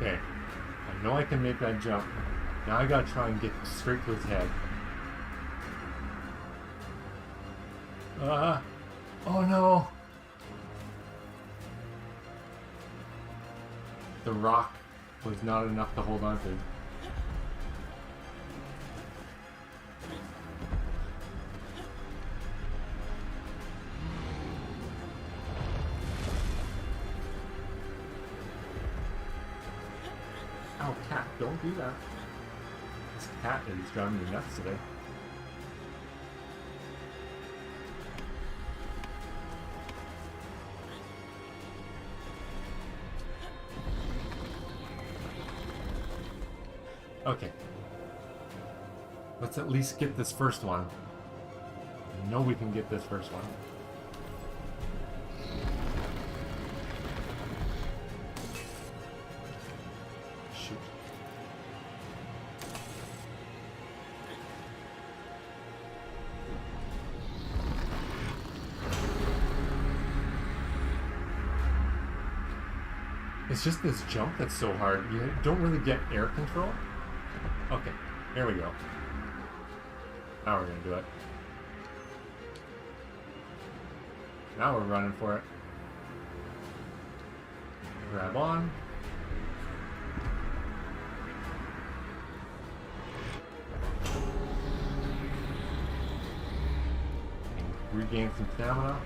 Okay. I know I can make that jump. Now I gotta try and get straight to his head. Oh no! The rock was not enough to hold on to. Oh, cat, don't do that. This cat is driving me nuts today. Okay. Let's at least get this first one. I know we can get this first one. Shoot. It's just this jump that's so hard. You don't really get air control. Okay, here we go. Now we're gonna do it. Now we're running for it. Grab on. And regain some stamina.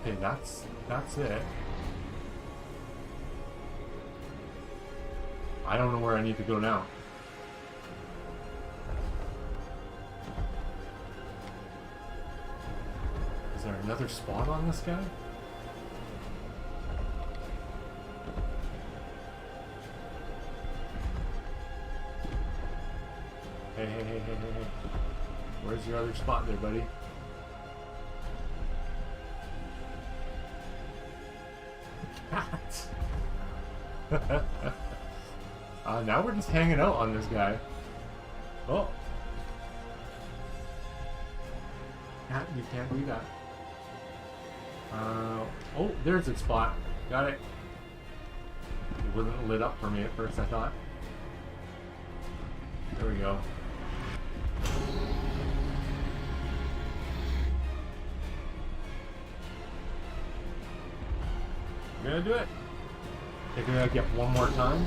Okay, that's it. I don't know where I need to go now. Is there another spot on this guy? Hey, hey, hey, hey, hey, hey. Where's your other spot there, buddy? Now we're just hanging out on this guy. Oh. You can't do that. Oh, there's its spot. Got it. It wasn't lit up for me at first, I thought. There we go. I'm gonna do it. Think I'm gonna get one more time.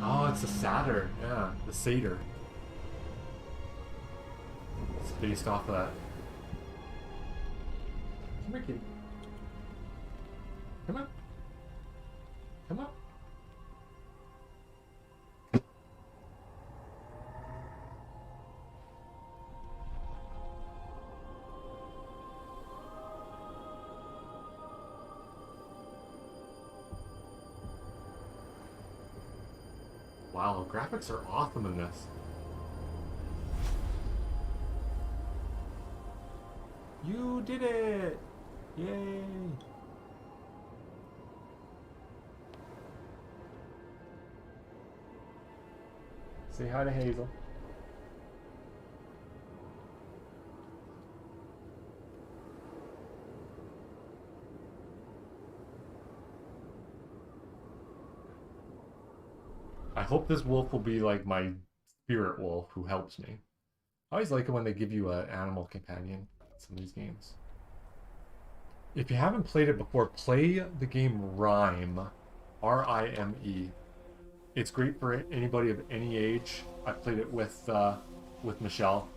Oh, it's a satyr. Yeah, the satyr. It's based off of that. Come here, kitty. Come on. Come on. Wow, graphics are awesome in this. You did it! Yay! Say hi to Hazel. I hope this wolf will be like my spirit wolf who helps me. I always like it when they give you an animal companion in some of these games. If you haven't played it before, play the game Rime. R-I-M-E. It's great for anybody of any age. I played it with Michelle.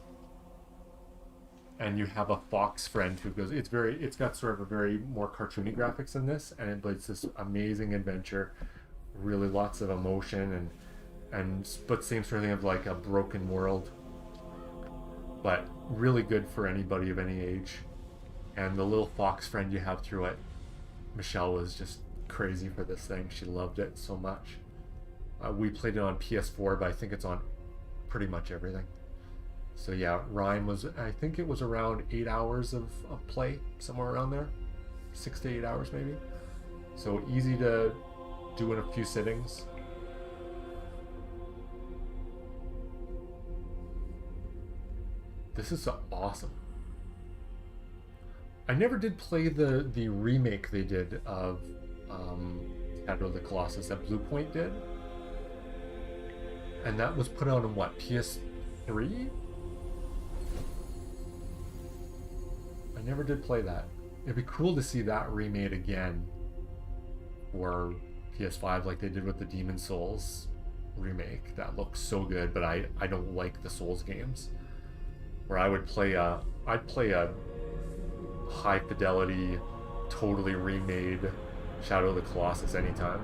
And you have a fox friend who goes, it's got sort of a very more cartoony graphics than this, but it's this amazing adventure. Really lots of emotion but same sort of thing of like a broken world, but really good for anybody of any age. And the little fox friend you have through it, Michelle was just crazy for this thing. She loved it so much. We played it on PS4, but I think it's on pretty much everything. So yeah, Rime was, I think it was around 8 hours of play, somewhere around there. 6 to 8 hours maybe. So easy to do in a few sittings. This is awesome. I never did play the remake they did of Shadow of the Colossus that Blue Point did. And that was put out on what, PS3? I never did play that. It'd be cool to see that remade again for PS5 like they did with the Demon Souls remake. That looks so good, but I don't like the Souls games. Where I would play I'd play a high fidelity, totally remade Shadow of the Colossus anytime.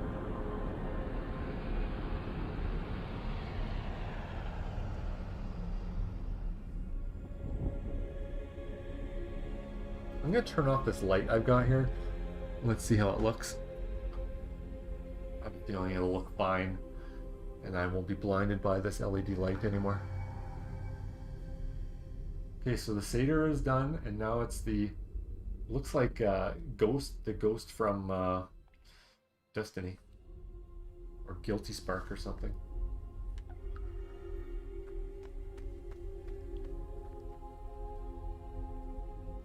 I'm gonna turn off this light I've got here. Let's see how it looks. I have a feeling it'll look fine, and I won't be blinded by this LED light anymore. Okay, so the satyr is done, and now it's the, looks like the ghost from Destiny, or Guilty Spark or something.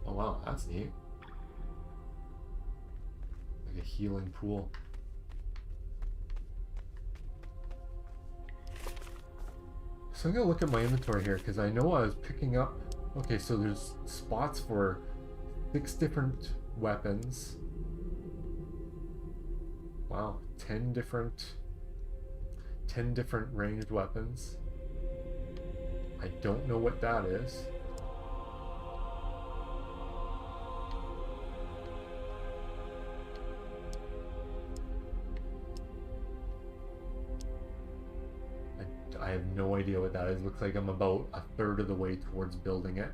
Oh wow, that's neat. Like a healing pool. So I'm gonna look at my inventory here because I know I was picking up. Okay, so there's spots for 6 different weapons. Wow, 10 different ranged weapons. I don't know what that is. I have no idea what that is. Looks like I'm about a third of the way towards building it.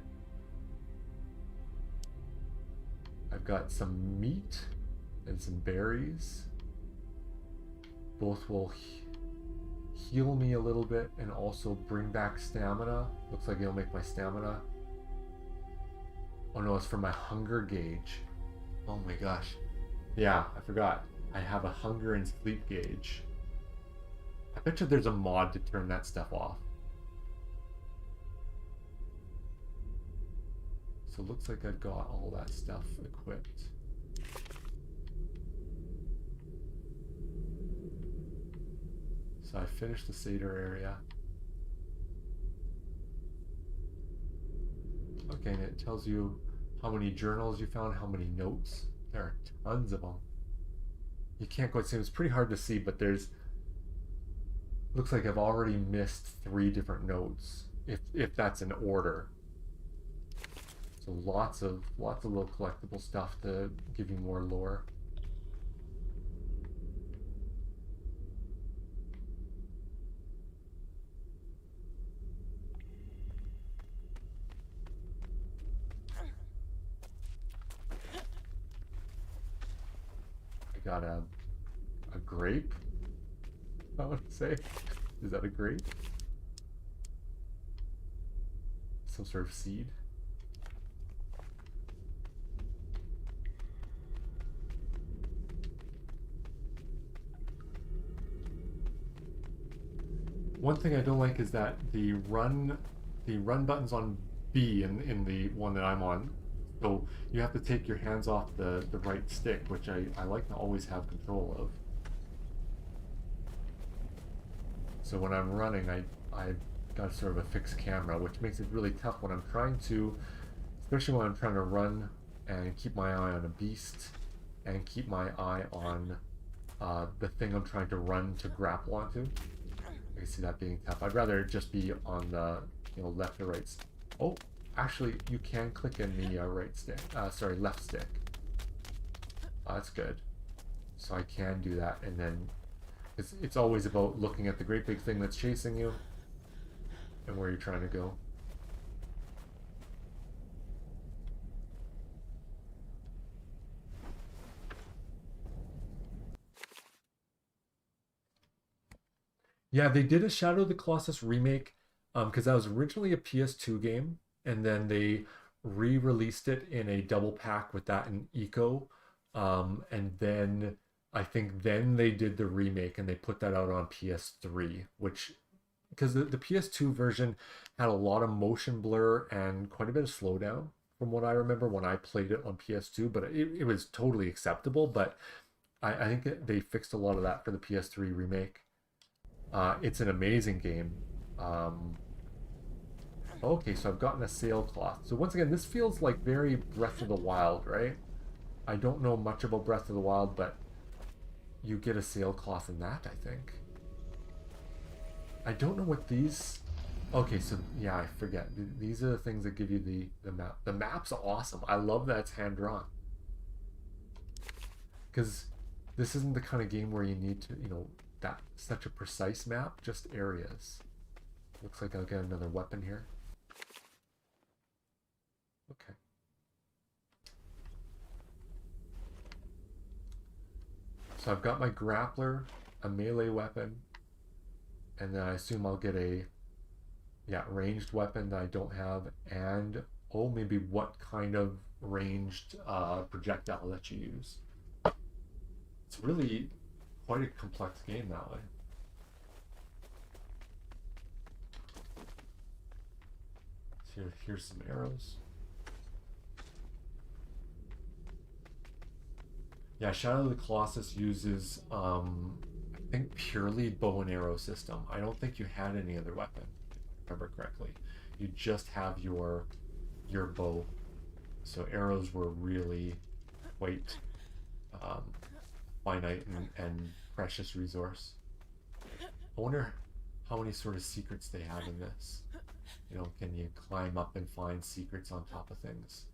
I've got some meat and some berries. Both will heal me a little bit and also bring back stamina. Looks like it'll make my stamina. Oh no, it's for my hunger gauge. Oh my gosh. Yeah, I forgot. I have a hunger and sleep gauge. I bet you there's a mod to turn that stuff off. So it looks like I've got all that stuff equipped. So I finished the satyr area. Okay, and it tells you how many journals you found, how many notes. There are tons of them. You can't quite see them. It's pretty hard to see, but there's, looks like I've already missed 3 different notes, if that's in order. So lots of little collectible stuff to give you more lore. I got a grape, I would say. Is that a grape? Some sort of seed? One thing I don't like is that the run button's on B in the one that I'm on. So you have to take your hands off the right stick, which I like to always have control of. So when I'm running, I've got sort of a fixed camera, which makes it really tough when I'm trying to, especially when I'm trying to run and keep my eye on a beast and keep my eye on the thing I'm trying to run to grapple onto. I can see that being tough. I'd rather just be on the left or right. Oh, actually, you can click in the right stick. Sorry, left stick. That's good. So I can do that, and then it's always about looking at the great big thing that's chasing you and where you're trying to go. Yeah, they did a Shadow of the Colossus remake because that was originally a PS2 game, and then they re-released it in a double pack with that and Eco. And then I think then they did the remake and they put that out on PS3, which because the PS2 version had a lot of motion blur and quite a bit of slowdown from what I remember when I played it on PS2, but it was totally acceptable. But I think they fixed a lot of that for the PS3 remake. It's an amazing game. Um, okay, so I've gotten a sailcloth. So once again, this feels like very Breath of the Wild, right? I don't know much about Breath of the Wild, but you get a sailcloth in that, I think. I don't know what these... Okay, so yeah, I forget. These are the things that give you the map. The map's awesome. I love that it's hand-drawn. Because this isn't the kind of game where you need to, that such a precise map, just areas. Looks like I'll get another weapon here. Okay. So I've got my grappler, a melee weapon, and then I assume I'll get a ranged weapon that I don't have, and maybe what kind of ranged projectile that you use. It's really quite a complex game that way. So here's some arrows. Yeah, Shadow of the Colossus uses, I think, purely bow and arrow system. I don't think you had any other weapon, if I remember correctly. You just have your bow. So arrows were really quite finite and precious resource. I wonder how many sort of secrets they have in this. Can you climb up and find secrets on top of things?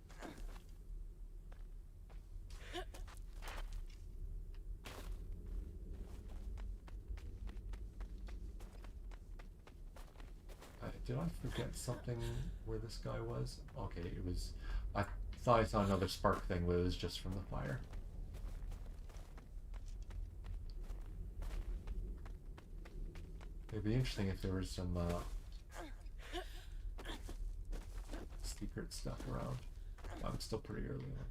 Did I forget something where this guy was? Okay, it was... I thought I saw another spark thing, but it was just from the fire. It'd be interesting if there was some secret stuff around. It's still pretty early on.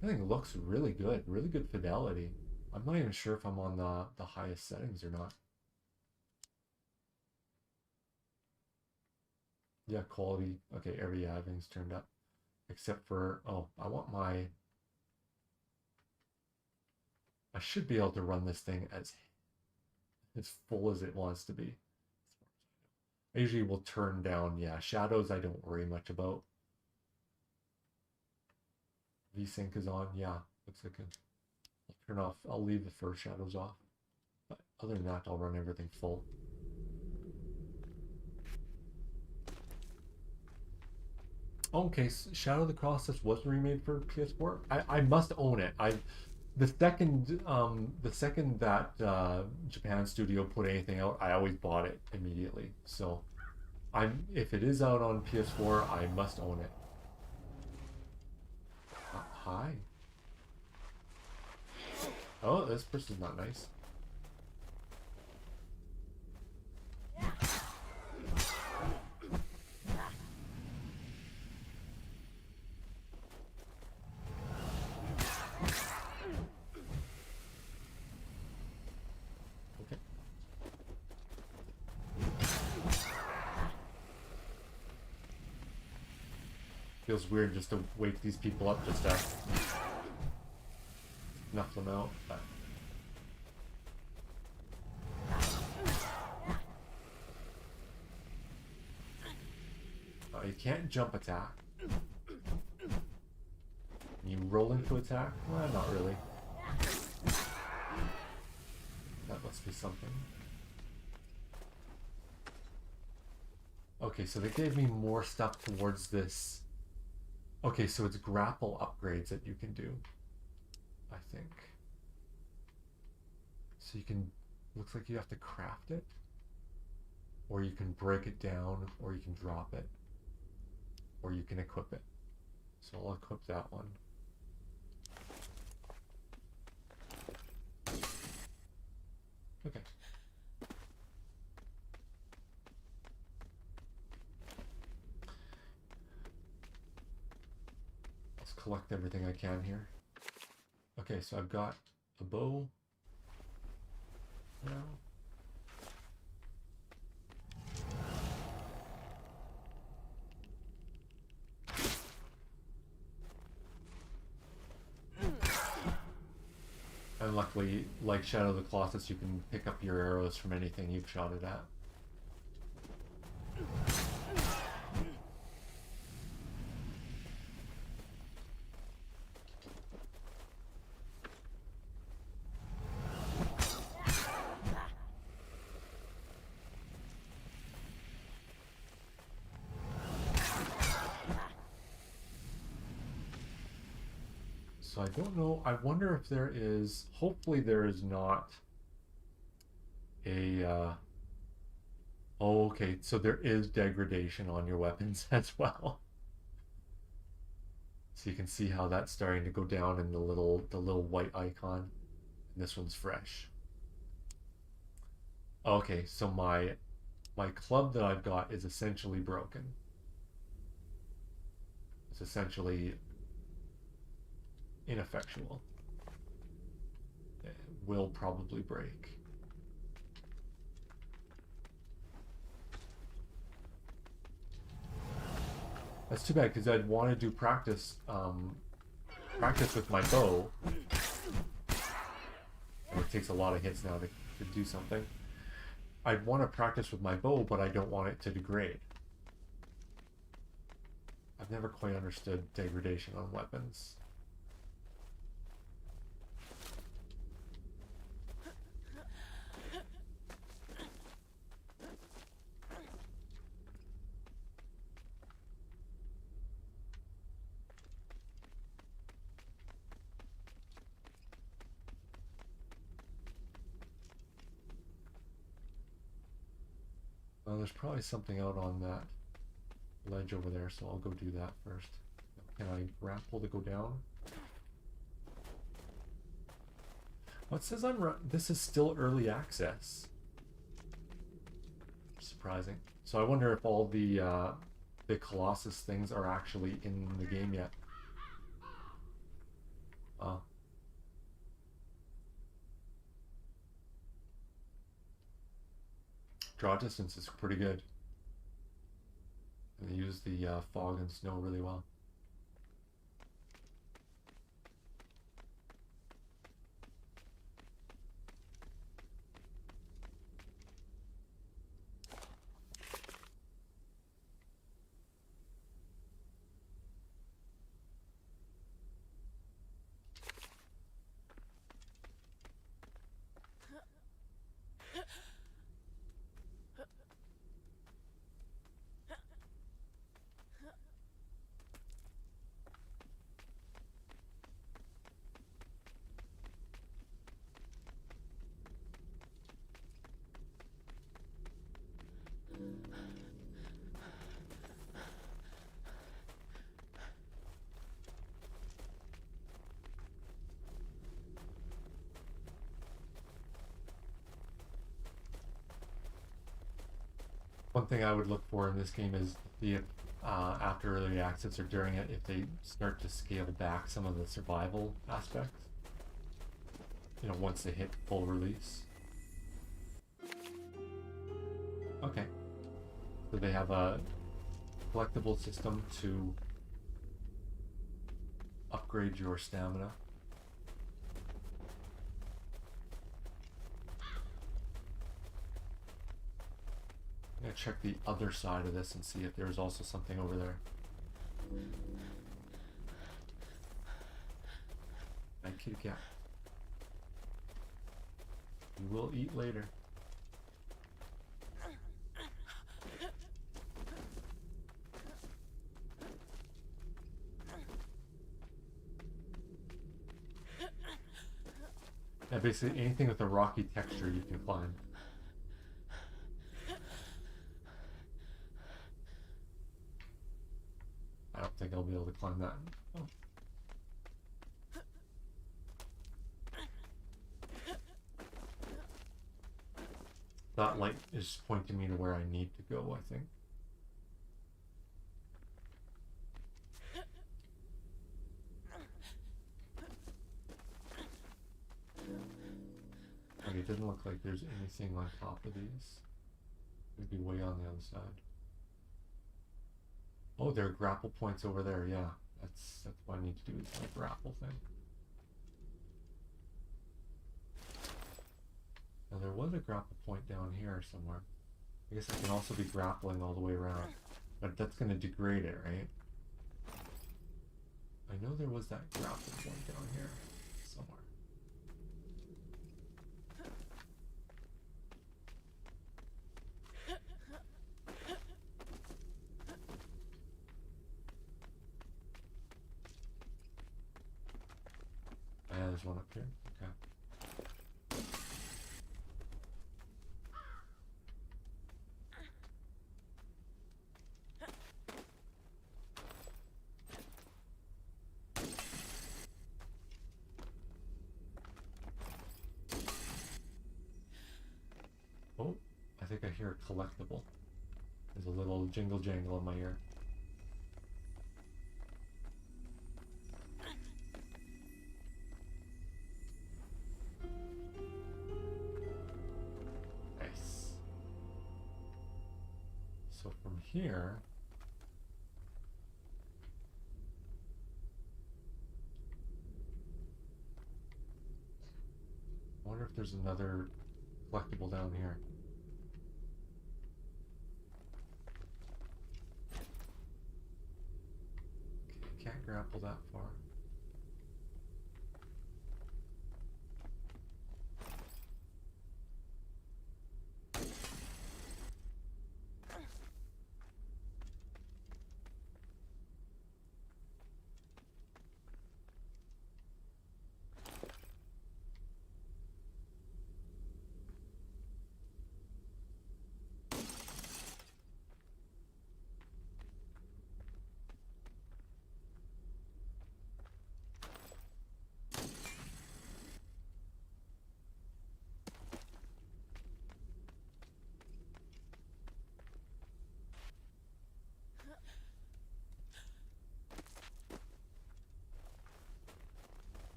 Everything looks really good fidelity. I'm not even sure if I'm on the highest settings or not. Yeah, quality. Okay, everything's turned up. Except for, I want my... I should be able to run this thing as full as it wants to be. I usually will turn down, shadows I don't worry much about. VSync is on, looks like I'll turn off, I'll leave the first shadows off. But other than that, I'll run everything full. Okay, so Shadow of the Colossus was remade for PS4. I must own it. The second that Japan studio put anything out, I always bought it immediately. So if it is out on PS4, I must own it. Hi. Oh, this person's not nice. Okay. Feels weird just to wake these people up just to knock them out, but... you can't jump attack. You roll into attack? Well, not really. That must be something. Okay, so they gave me more stuff towards this. Okay, so it's grapple upgrades that you can do, I think. So you can, looks like you have to craft it, or you can break it down, or you can drop it, or you can equip it. So I'll equip that one. Okay. Let's collect everything I can here. Okay, so I've got a bow now. And luckily, like Shadow of the Colossus, you can pick up your arrows from anything you've shot it at. So I don't know. I wonder if there is. Hopefully, there is not a. Oh, okay. So there is degradation on your weapons as well. So you can see how that's starting to go down in the little white icon. And this one's fresh. Okay, so my club that I've got is essentially broken. It's essentially ineffectual. It will probably break. That's too bad because I'd want to do practice with my bow. And it takes a lot of hits now to do something. I'd want to practice with my bow, but I don't want it to degrade. I've never quite understood degradation on weapons. Well, there's probably something out on that ledge over there, so I'll go do that first. Can I grapple to go down? Well, it says this is still early access. Surprising. So I wonder if all the Colossus things are actually in the game yet. Oh. Draw distance is pretty good. And they use the fog and snow really well. One thing I would look for in this game is the after early access or during it, if they start to scale back some of the survival aspects. You know, once they hit full release. Okay. So they have a collectible system to upgrade your stamina. I'm gonna check the other side of this and see if there's also something over there. Hi, kitty cat. You will eat later. Yeah, basically anything with a rocky texture you can climb. I don't think I'll be able to climb that. Oh. That light is pointing me to where I need to go, I think. Okay, it doesn't look like there's anything on top of these. It'd be way on the other side. Oh, there are grapple points over there, yeah. That's what I need to do is the grapple thing. Now there was a grapple point down here somewhere. I guess I can also be grappling all the way around. But that's gonna degrade it, right? I know there was that grapple point down here somewhere. Yeah, there's one up here. Okay. Oh, I think I hear a collectible. There's a little jingle jangle in my ear. Nice. So from here, I wonder if there's another collectible down here. Okay, can't grapple that far.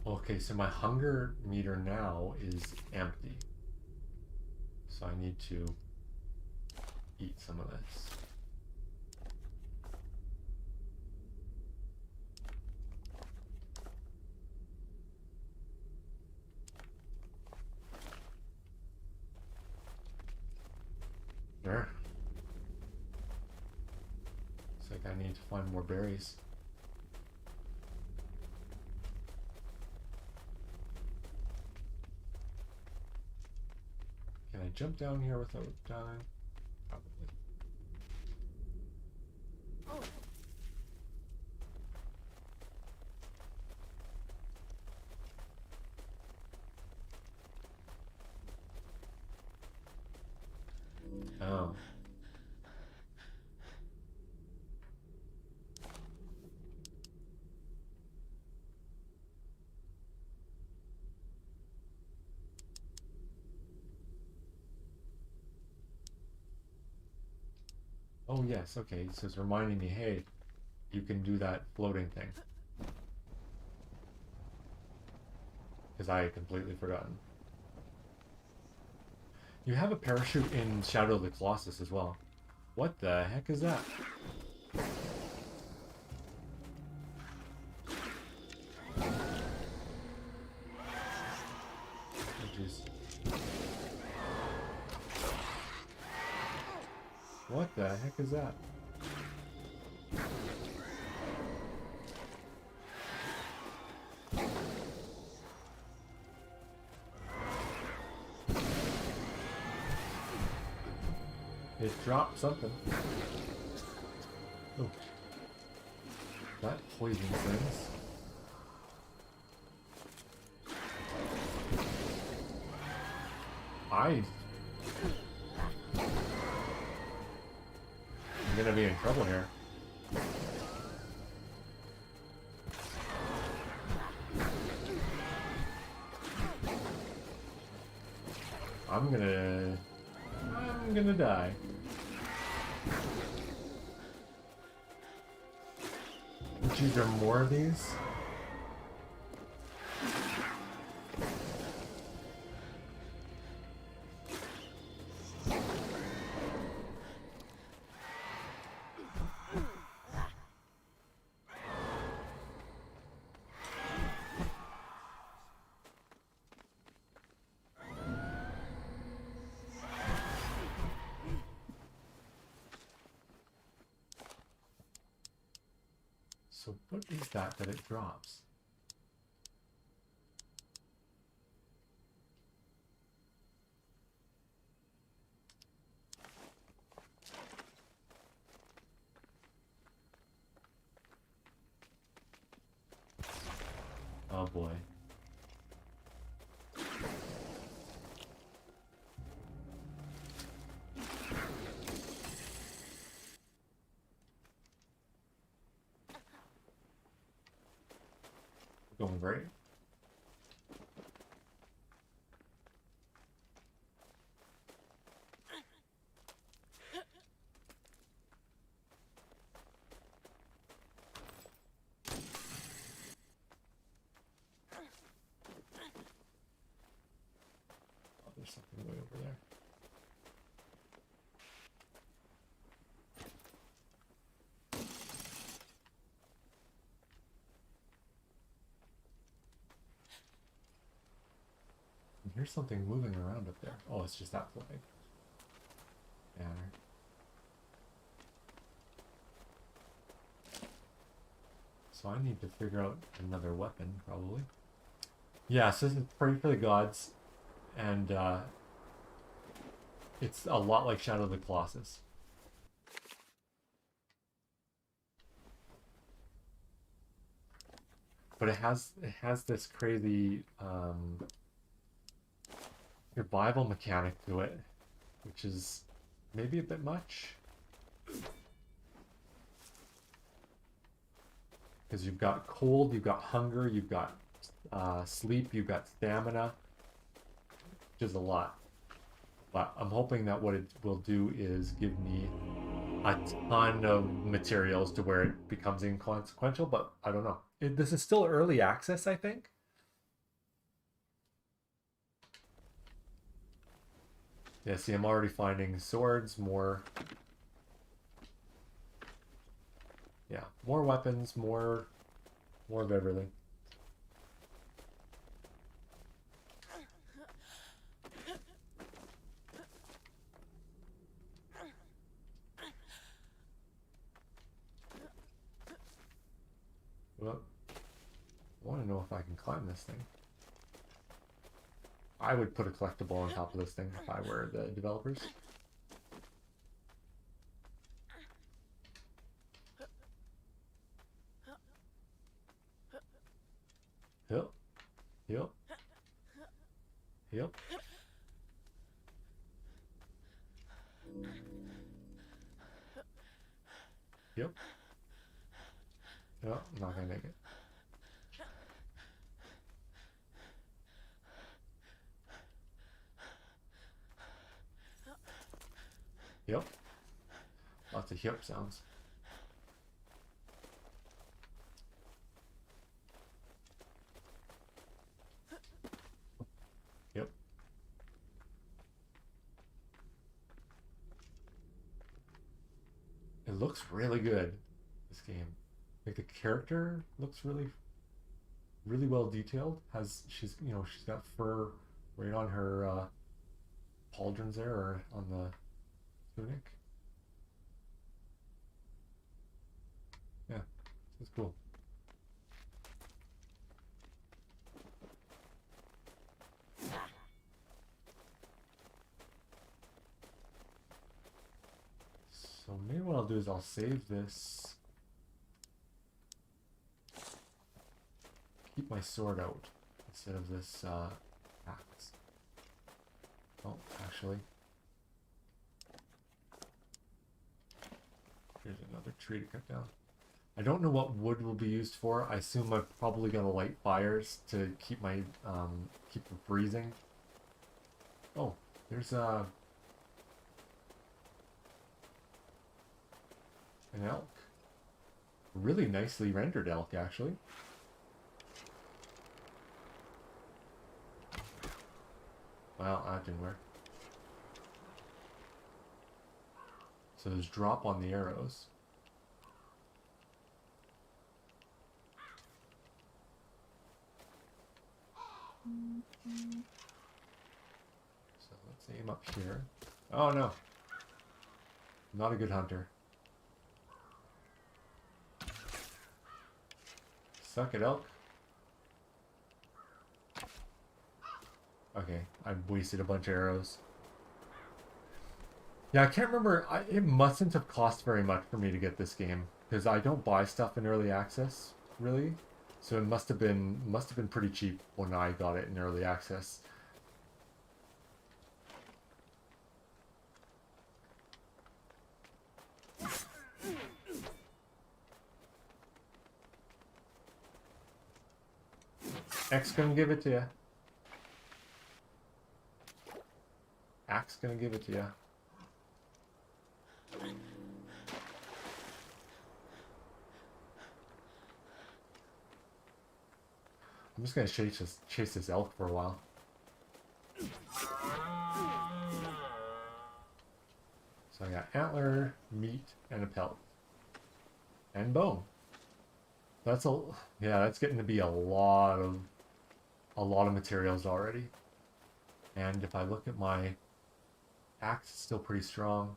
Okay, so my hunger meter now is empty. So I need to eat some of this. There. Looks like I need to find more berries. Can I jump down here without dying? Probably. Oh. Oh yes, okay, so it's reminding me, hey, you can do that floating thing. Because I had completely forgotten. You have a parachute in Shadow of the Colossus as well. What the heck is that? Oh, jeez. What the heck is that? It dropped something. Oh. That poison things. I trouble here. I'm gonna die. Geez, there are more of these? So what is that it drops? Oh boy. Going great. Oh, there's something way over there. Here's something moving around up there. Oh, it's just that flag. Banner. So I need to figure out another weapon, probably. Yeah, so this is Pray for the Gods, and it's a lot like Shadow of the Colossus. But it has this crazy revival mechanic to it, which is maybe a bit much. Because you've got cold, you've got hunger, you've got sleep, you've got stamina, which is a lot. But I'm hoping that what it will do is give me a ton of materials to where it becomes inconsequential, but I don't know. This is still early access, I think. Yeah, see, I'm already finding swords, more... Yeah, more weapons, more of everything. Well, I want to know if I can climb this thing. I would put a collectible on top of this thing if I were the developers. Yep. Yep. Yep. Yep. No, I'm not gonna make it. Yep. Lots of yep sounds. Yep. It looks really good, this game. Like the character looks really well detailed. She's got fur right on her pauldrons there, or on the tunic. Yeah, it's cool. So maybe what I'll do is I'll save this. Keep my sword out instead of this axe. Oh, actually. Here's another tree to cut down. I don't know what wood will be used for. I assume I'm probably gonna light fires to keep my keep from freezing. Oh, there's an elk. Really nicely rendered elk, actually. Well, that didn't work. So there's drop on the arrows. So let's aim up here. Oh no. Not a good hunter. Suck it, elk. Okay, I've wasted a bunch of arrows. Yeah, I can't remember. It mustn't have cost very much for me to get this game because I don't buy stuff in early access, really. So it must have been pretty cheap when I got it in early access. X gonna give it to you. Axe gonna give it to you. I'm just gonna chase this elk for a while. So I got antler, meat, and a pelt. And bone. That's that's getting to be a lot of materials already. And if I look at my axe, it's still pretty strong.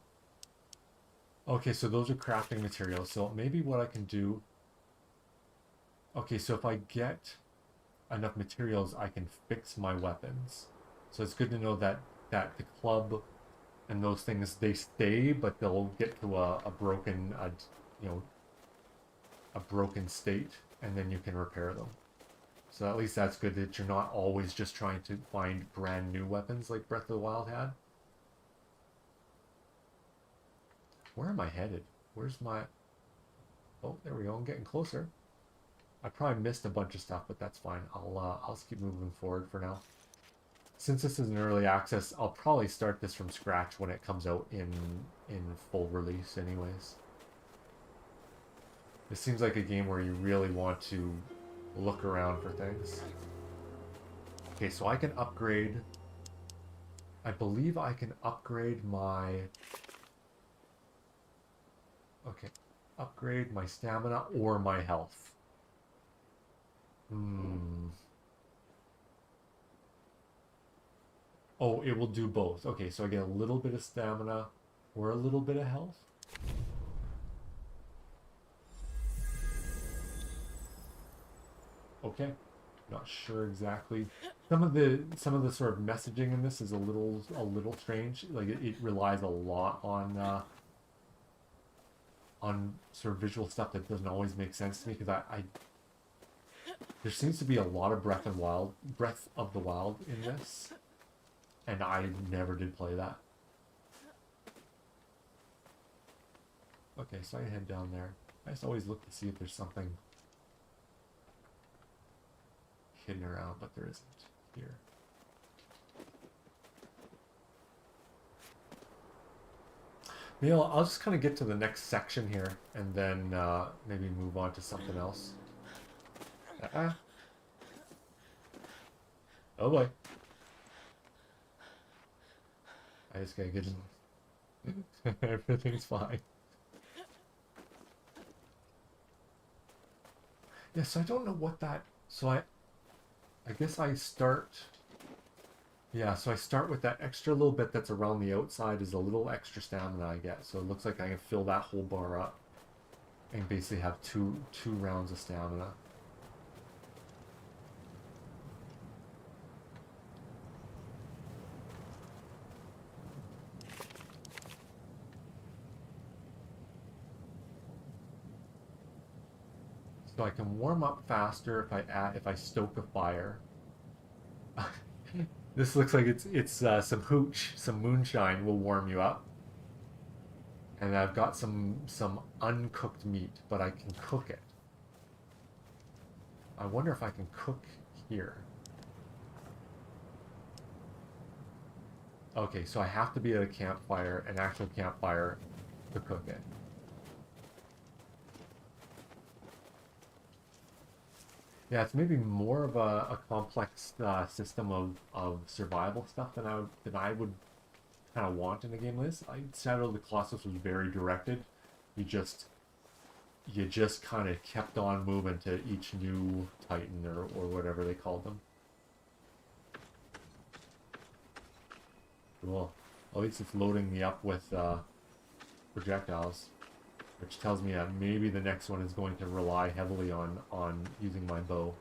Okay, so those are crafting materials. So maybe what I can do. Okay, so if I get enough materials, I can fix my weapons. So it's good to know that the club and those things, they stay, but they'll get to a broken a broken state, and then you can repair them. So at least that's good that you're not always just trying to find brand new weapons like Breath of the Wild had. Where am I headed? Where's my... Oh, there we go. I'm getting closer. I probably missed a bunch of stuff, but that's fine. I'll just keep moving forward for now. Since this is an early access, I'll probably start this from scratch when it comes out in full release anyways. This seems like a game where you really want to look around for things. Okay, so I can upgrade... I believe I can upgrade my... Okay, upgrade my stamina or my health. Oh, it will do both. Okay, so I get a little bit of stamina or a little bit of health. Okay, not sure exactly. Some of the sort of messaging in this is a little strange. Like it relies a lot on sort of visual stuff that doesn't always make sense to me because I there seems to be a lot of Breath of the Wild in this, and I never did play that. Okay, so I head down there. I just always look to see if there's something hidden around, but there isn't here. Maybe I'll just kind of get to the next section here, and then maybe move on to something else. Oh boy. I just gotta get in. Everything's fine. Yeah, so I don't know what that... So I guess I start... Yeah, so I start with that extra little bit that's around the outside is a little extra stamina I get. So it looks like I can fill that whole bar up and basically have two rounds of stamina. So I can warm up faster if I stoke a fire. This looks like it's some hooch, some moonshine will warm you up. And I've got some uncooked meat, but I can cook it. I wonder if I can cook here. Okay, so I have to be at a campfire, an actual campfire, to cook it. Yeah, it's maybe more of a complex system of survival stuff than I would kind of want in a game like this. Shadow of the Colossus was very directed. You just kind of kept on moving to each new Titan or whatever they called them. Cool. At least it's loading me up with projectiles, which tells me that maybe the next one is going to rely heavily on using my bow.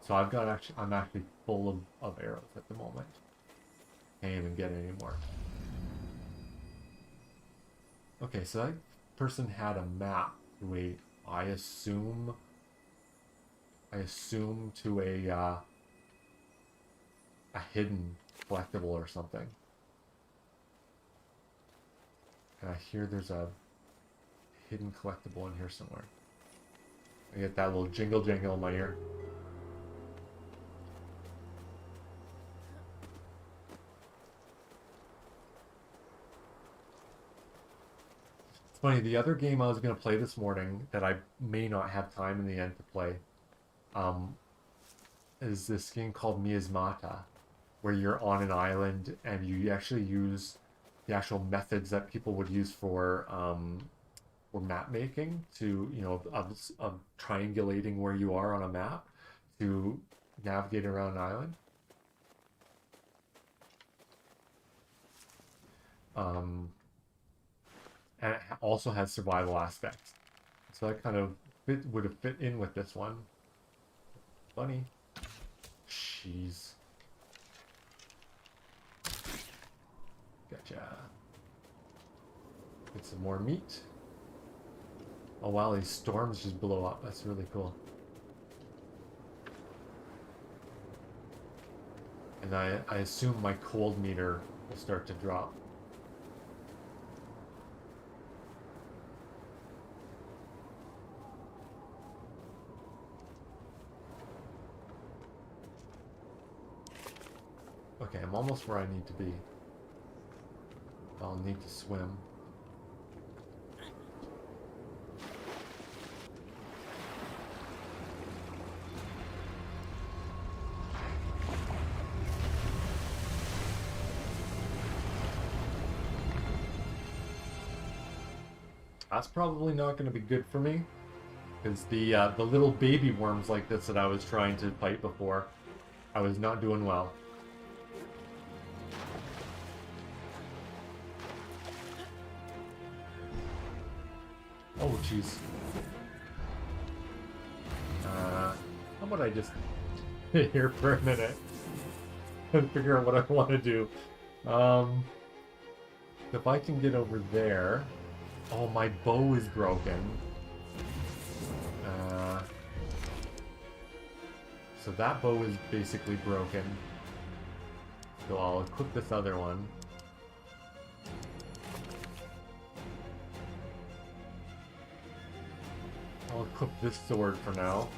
So I'm actually full of arrows at the moment. Can't even get any more. Okay, so that person had a map to I assume to a hidden collectible or something. And I hear there's a hidden collectible in here somewhere. I get that little jingle jangle in my ear. It's funny, the other game I was going to play this morning that I may not have time in the end to play is this game called Miasmata, where you're on an island and you actually use the actual methods that people would use for map making to, of triangulating where you are on a map to navigate around an island. And it also has survival aspects. So that kind of would have fit in with this one. Funny. Jeez. Gotcha. Get some more meat. Oh wow, these storms just blow up. That's really cool. And I assume my cold meter will start to drop. Okay, I'm almost where I need to be. I'll need to swim. That's probably not going to be good for me, because the little baby worms like this that I was trying to fight before, I was not doing well. Oh, jeez. How about I just sit here for a minute and figure out what I want to do? If I can get over there... Oh, my bow is broken. So that bow is basically broken. So I'll equip this other one. I'll equip this sword for now.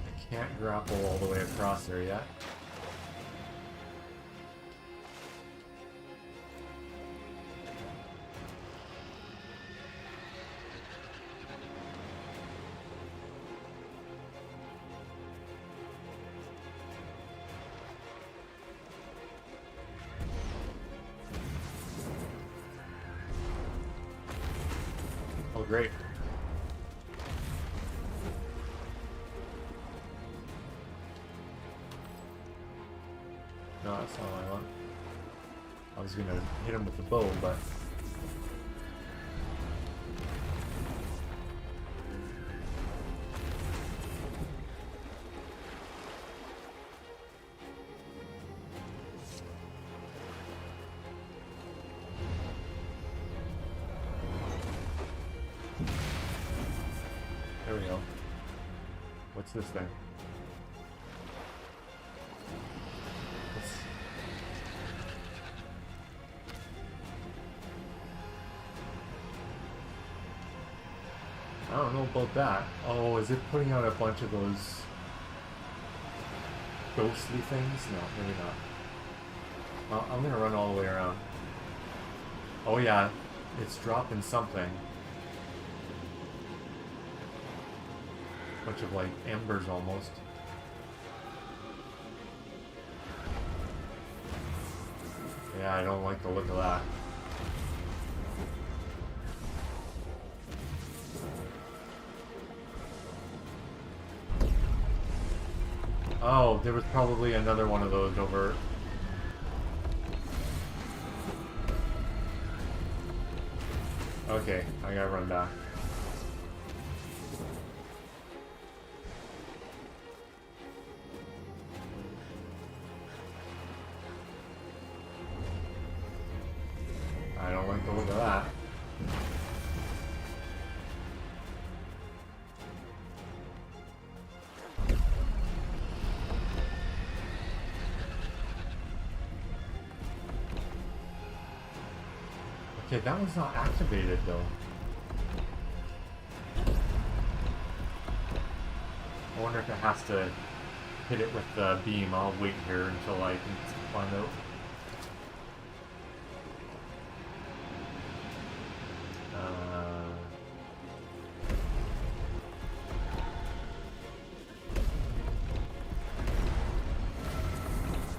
I can't grapple all the way across there yet. Oh, great. No, that's not what I want. I was gonna hit him with the bow, but... There we go. What's this thing? about that? Oh, is it putting out a bunch of those ghostly things? No, maybe not. Well, I'm gonna run all the way around. Oh yeah, it's dropping something. Bunch of like embers almost. Yeah, I don't like the look of that. Oh, there was probably another one of those over. Okay, I gotta run back. I don't like the look of that. Okay, that one's not activated though. I wonder if it has to hit it with the beam. I'll wait here until I can find out.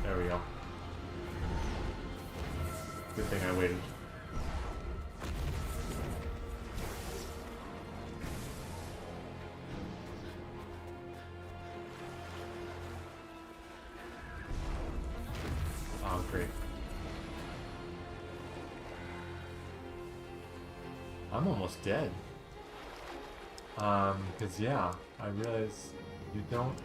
There we go. Good thing I waited. Oh, great. I'm almost dead. Cause yeah, I realize you don't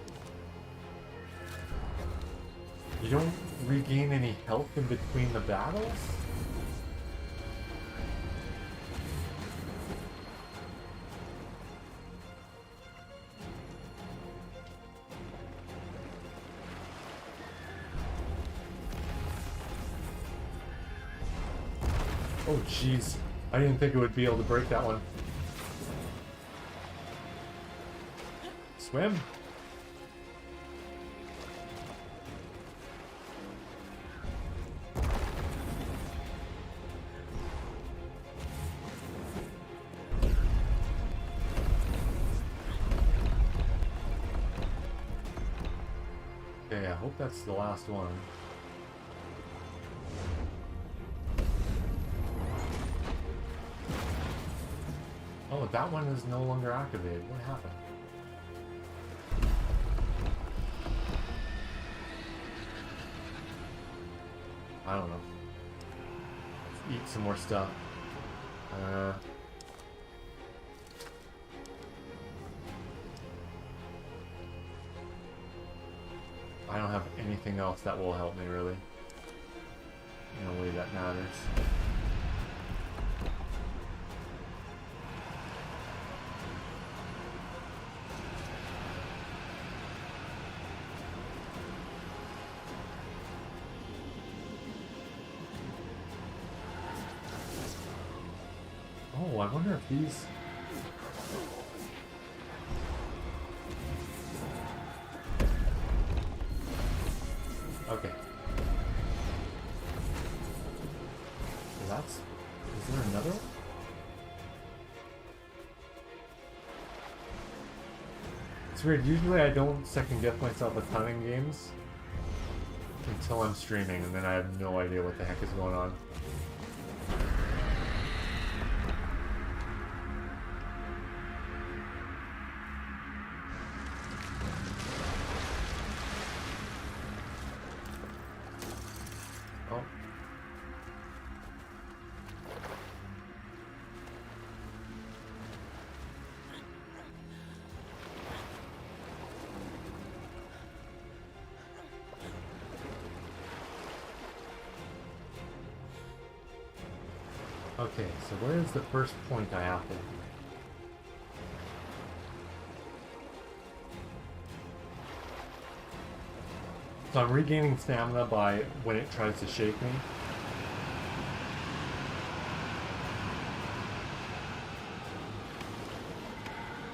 regain any health in between the battles? Oh jeez, I didn't think it would be able to break that one. Swim. Okay, I hope that's the last one. Oh, that one is no longer activated. What happened? I don't know. Let's eat some more stuff. I don't have anything else that will help me really. In a way that matters. Oh, I wonder if these... Okay. So that's... Is there another one? It's weird, usually I don't second guess myself a ton in games until I'm streaming, and then I have no idea what the heck is going on. Oh. Okay, so where is the first point I have to... So I'm regaining stamina by when it tries to shake me.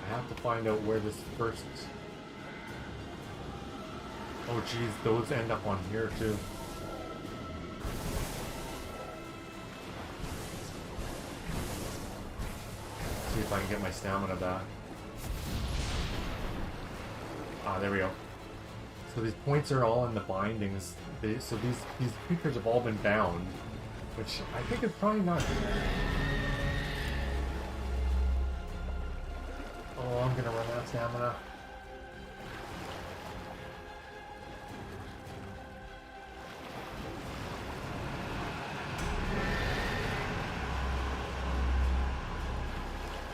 I have to find out where this first... Oh geez, those end up on here too. See if I can get my stamina back. Ah, there we go. So these points are all in the bindings. So these creatures have all been bound, which I think is probably not... Oh, I'm gonna run out of stamina.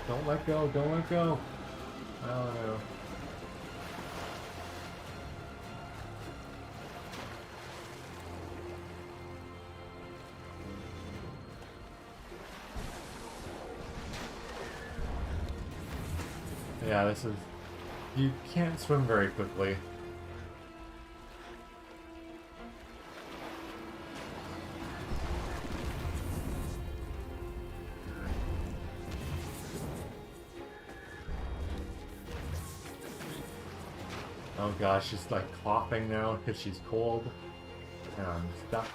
Don't let go, don't let go. Oh no. Yeah, this is... You can't swim very quickly. Oh gosh, she's like coughing now because she's cold. And I'm stuck.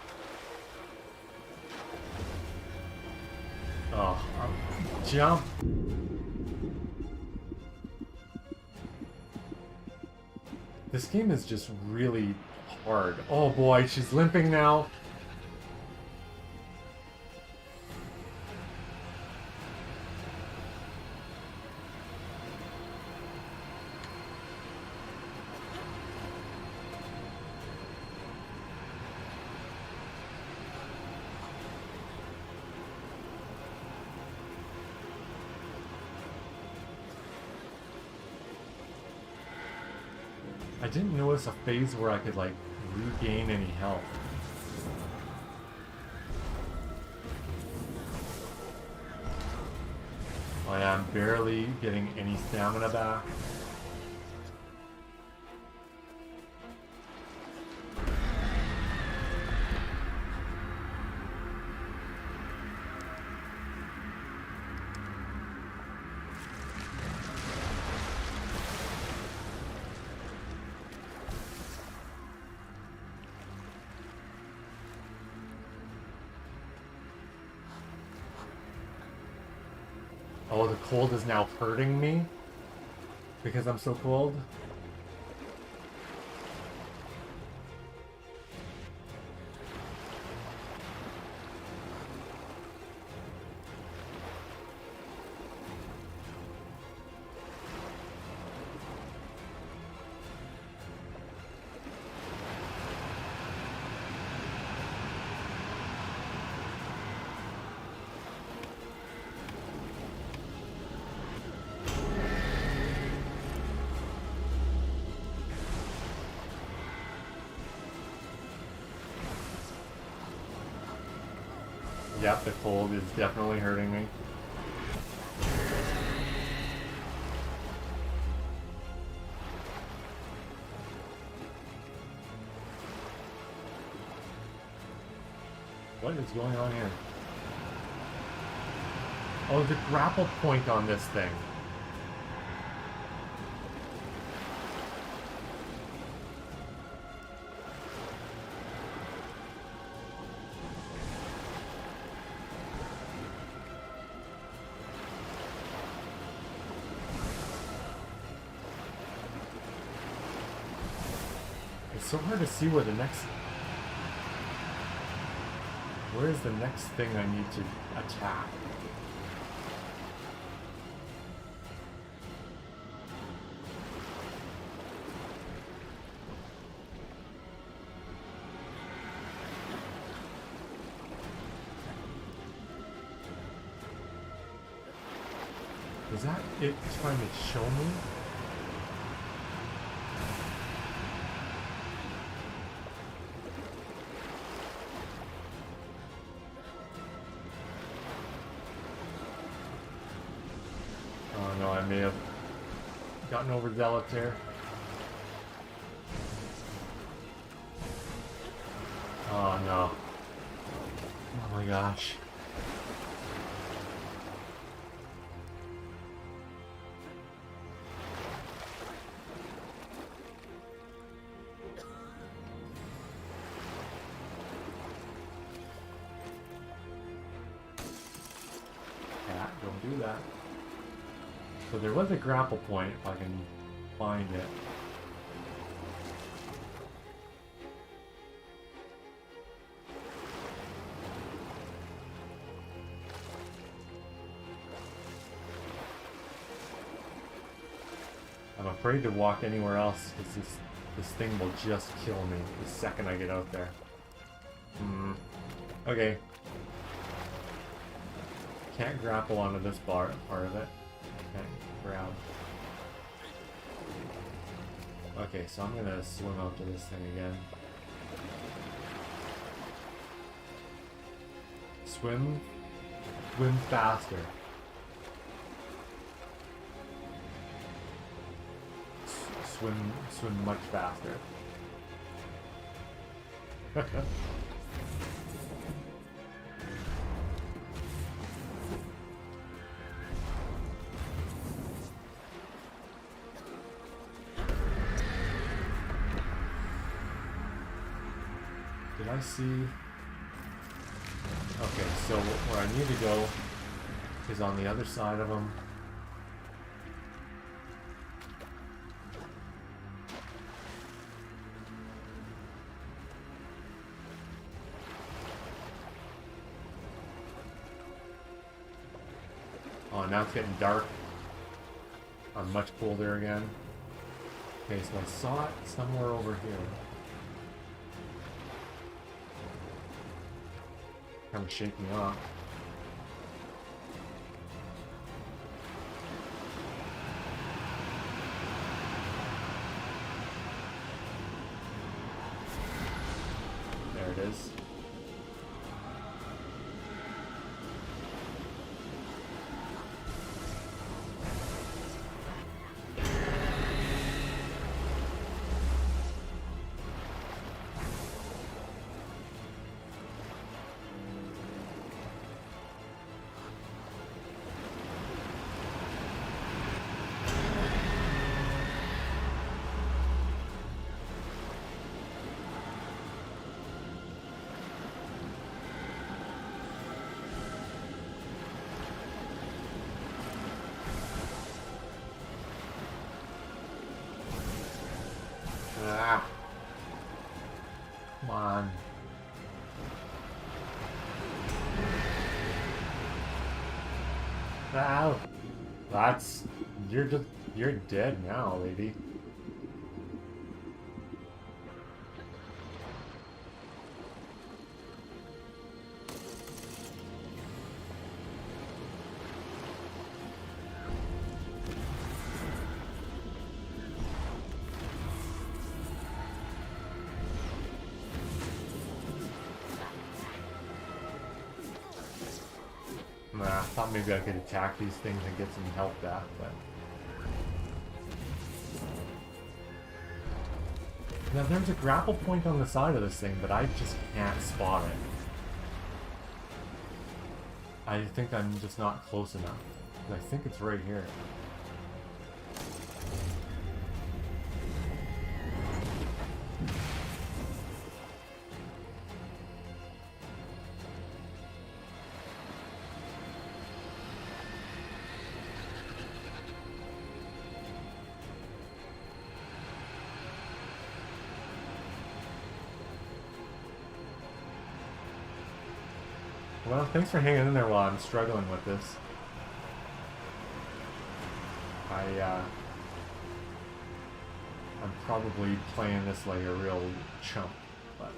Oh, jump! This game is just really hard. Oh boy, she's limping now. I didn't notice a phase where I could like regain any health. Oh yeah, I'm barely getting any stamina back. Oh, the cold is now hurting me because I'm so cold. Yep, the cold is definitely hurting me. What is going on here? Oh, the grapple point on this thing. It's so hard to see where the next... Where is the next thing I need to attack? Is that it trying to show me? Oh no, I may have gotten overzealous there. Oh no. Oh my gosh. So there was a grapple point, if I can find it. I'm afraid to walk anywhere else because this thing will just kill me the second I get out there. Okay. Can't grapple onto this part of it. Can't grab. Okay, so I'm gonna swim out to this thing again. Swim faster. Swim much faster. Did I see? Okay, so where I need to go is on the other side of them. Oh, now it's getting dark. I'm much colder again. Okay, so I saw it somewhere over here. Kind of shake me off. There it is. Ah. Come on. Ow. You're dead now, lady. I thought maybe I could attack these things and get some health back, but... Now there's a grapple point on the side of this thing, but I just can't spot it. I think I'm just not close enough. I think it's right here. Well, thanks for hanging in there while I'm struggling with this. I'm probably playing this like a real chump, but...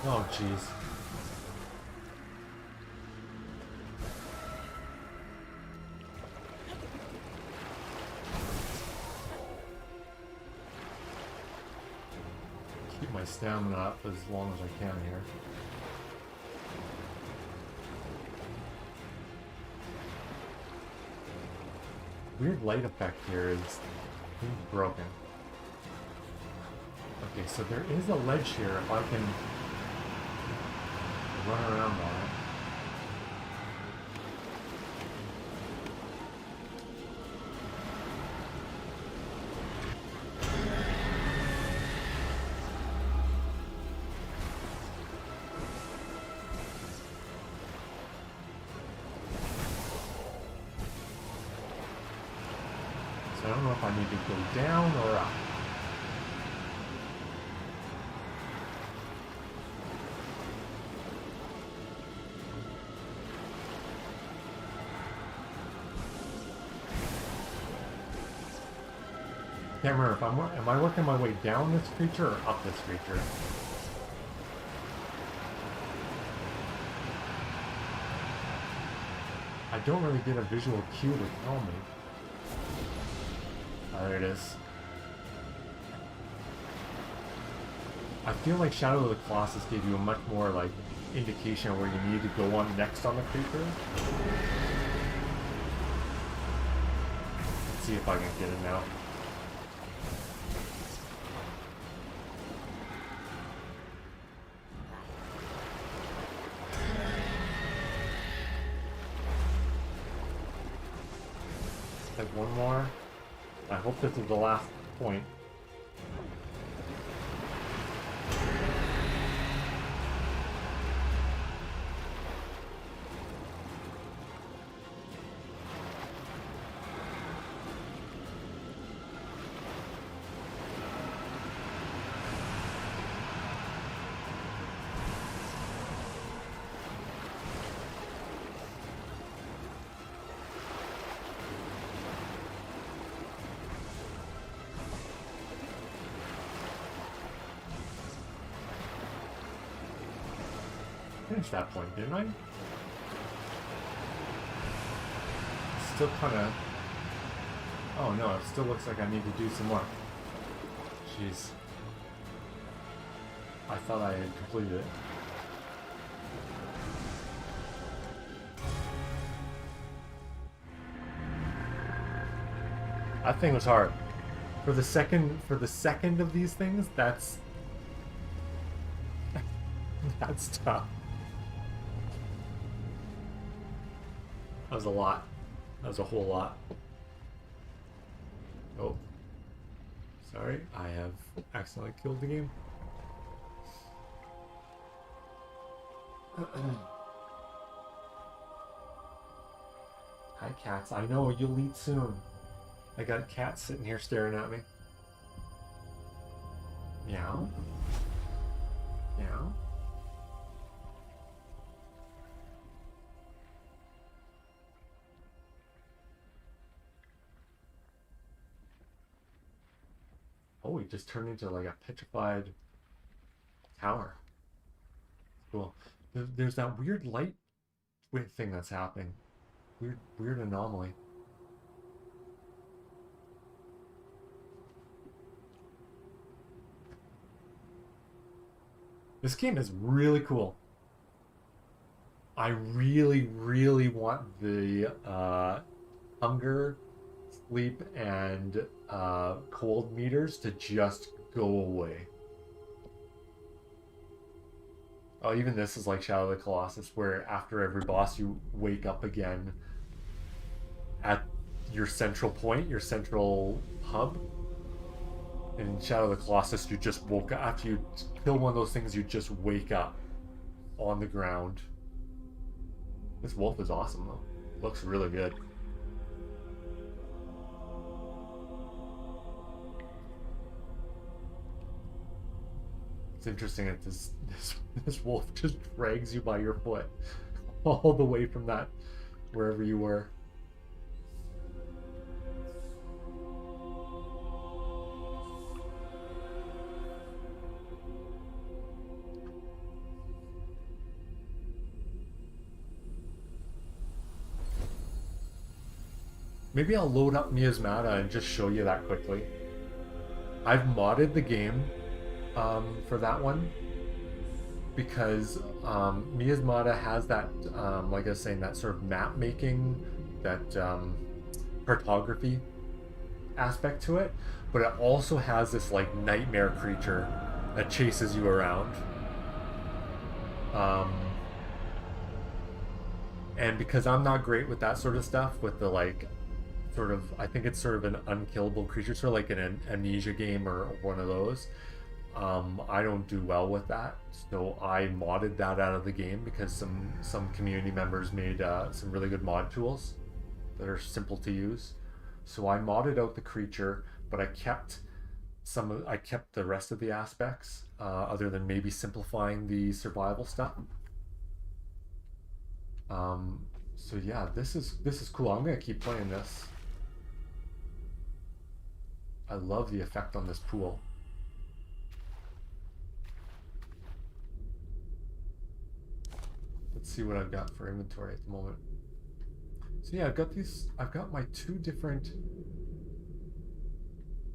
Oh, jeez. Keep my stamina up as long as I can here. Weird light effect here is being broken. Okay, so there is a ledge here if I can run around on it. So I don't know if I need to go down or up. Can't remember if am I working my way down this creature or up this creature? I don't really get a visual cue to tell me. Oh, there it is. I feel like Shadow of the Colossus gave you a much more like indication of where you need to go on next on the creature. Let's see if I can get it now. Like one more. I hope this is the last point. Finished that point, didn't I? Still kind of... Oh no, it still looks like I need to do some more. Jeez. I thought I had completed it. That thing was hard. For the second of these things, that's that's tough. That was a lot. That was a whole lot. Oh. Sorry, I have accidentally killed the game. Hi, cats. I know, you'll eat soon. I got cats sitting here staring at me. Meow. Meow. Oh, he just turned into like a petrified tower. Cool. There's that weird light thing that's happening. Weird anomaly. This game is really cool. I really want the hunger, sleep, and cold meters to just go away. Oh, even this is like Shadow of the Colossus, where after every boss you wake up again at your central point, your central hub. In Shadow of the Colossus, you just woke up. After you kill one of those things, you just wake up on the ground. This wolf is awesome, though. Looks really good. It's interesting that this wolf just drags you by your foot all the way from that wherever you were. Maybe I'll load up Miasmata and just show you that quickly. I've modded the game for that one because Miasmata has that, like I was saying, that sort of map making, that cartography aspect to it, but it also has this like nightmare creature that chases you around. And because I'm not great with that sort of stuff, with the like sort of, I think it's sort of an unkillable creature, sort of like an amnesia game or one of those. I don't do well with that, so I modded that out of the game because some community members made some really good mod tools that are simple to use. So I modded out the creature, but I kept I kept the rest of the aspects, other than maybe simplifying the survival stuff. Um, so yeah, this is cool. I'm gonna keep playing this. I love the effect on this pool. Let's see what I've got for inventory at the moment. So yeah, I've got my two different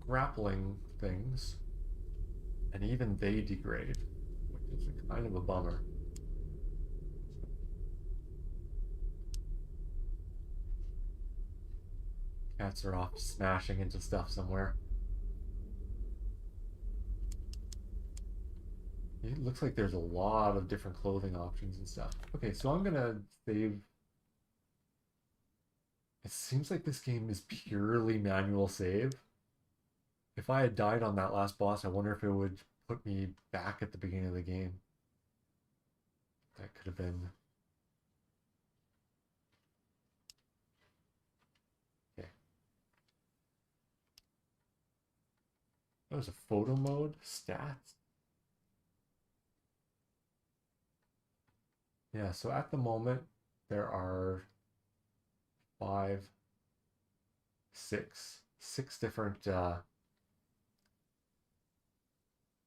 grappling things, and even they degrade, which is kind of a bummer. Cats are off smashing into stuff somewhere. It looks like there's a lot of different clothing options and stuff. Okay, so I'm gonna save. It seems like this game is purely manual save. If I had died on that last boss, I wonder if it would put me back at the beginning of the game. That could have been. Okay. That was a photo mode. Stats. Yeah, so at the moment, there are six different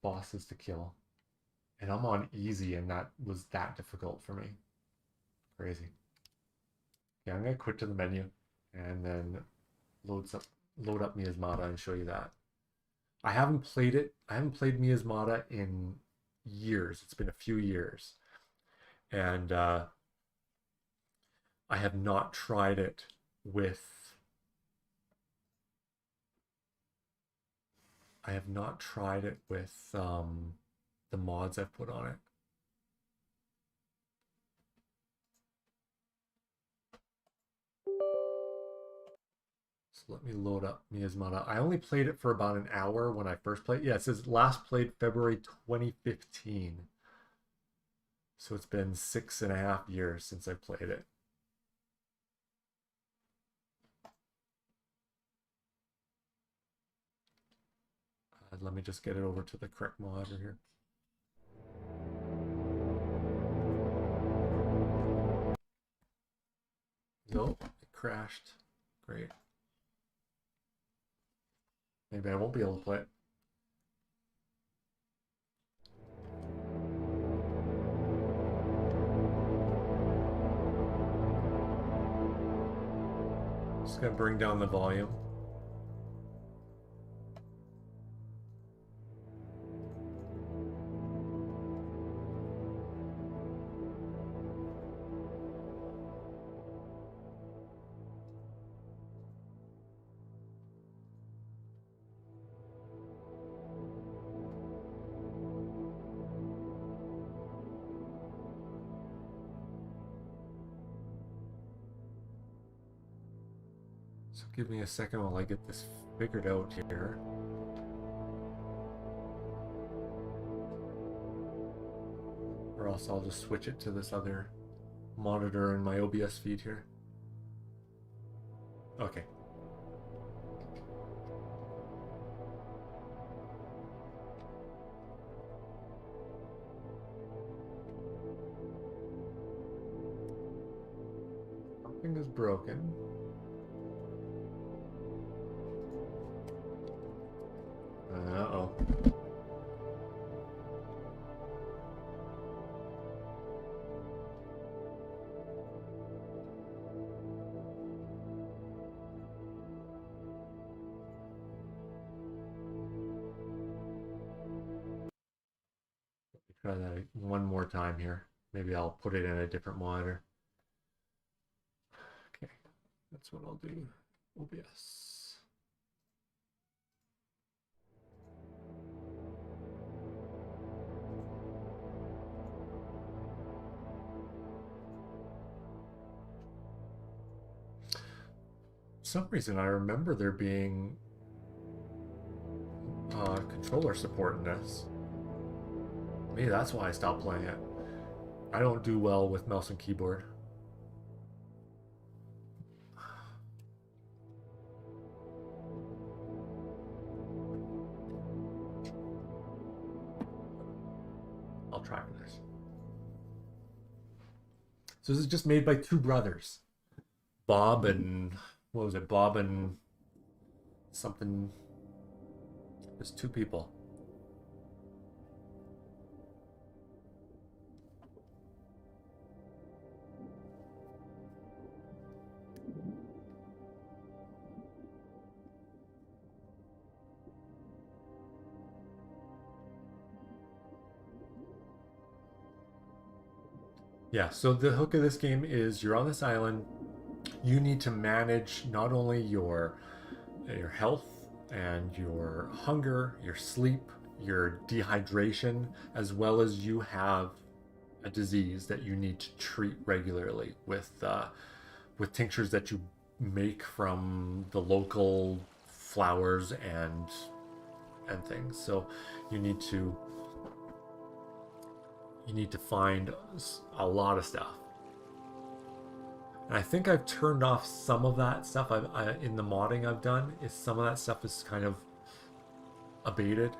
bosses to kill. And I'm on easy, and that was that difficult for me. Crazy. Yeah, I'm gonna quit to the menu and then load up Miasmata and show you that. I haven't played it. I haven't played Miasmata in years. It's been a few years. And I have not tried it with the mods I've put on it. So let me load up Miasmata. I only played it for about an hour when I first played. Yeah, it says last played February 2015. So it's been 6.5 years since I played it. Let me just get it over to the correct modder here. Nope, it crashed. Great. Maybe I won't be able to play it. Just gonna bring down the volume. So give me a second while I get this figured out here. Or else I'll just switch it to this other monitor in my OBS feed here. Okay. Something is broken. Uh-oh. Try that one more time here. Maybe I'll put it in a different monitor. Okay, that's what I'll do. OBS. For some reason, I remember there being controller support in this. Maybe that's why I stopped playing it. I don't do well with mouse and keyboard. I'll try for this. So this is just made by two brothers, Bob and what was it? Bob and something. There's two people. Yeah, so the hook of this game is you're on this island. You need to manage not only your health and your hunger, your sleep, your dehydration, as well as you have a disease that you need to treat regularly with tinctures that you make from the local flowers and things. So you need to find a lot of stuff. And I think I've turned off some of that stuff. In the modding I've done, is some of that stuff is kind of abated.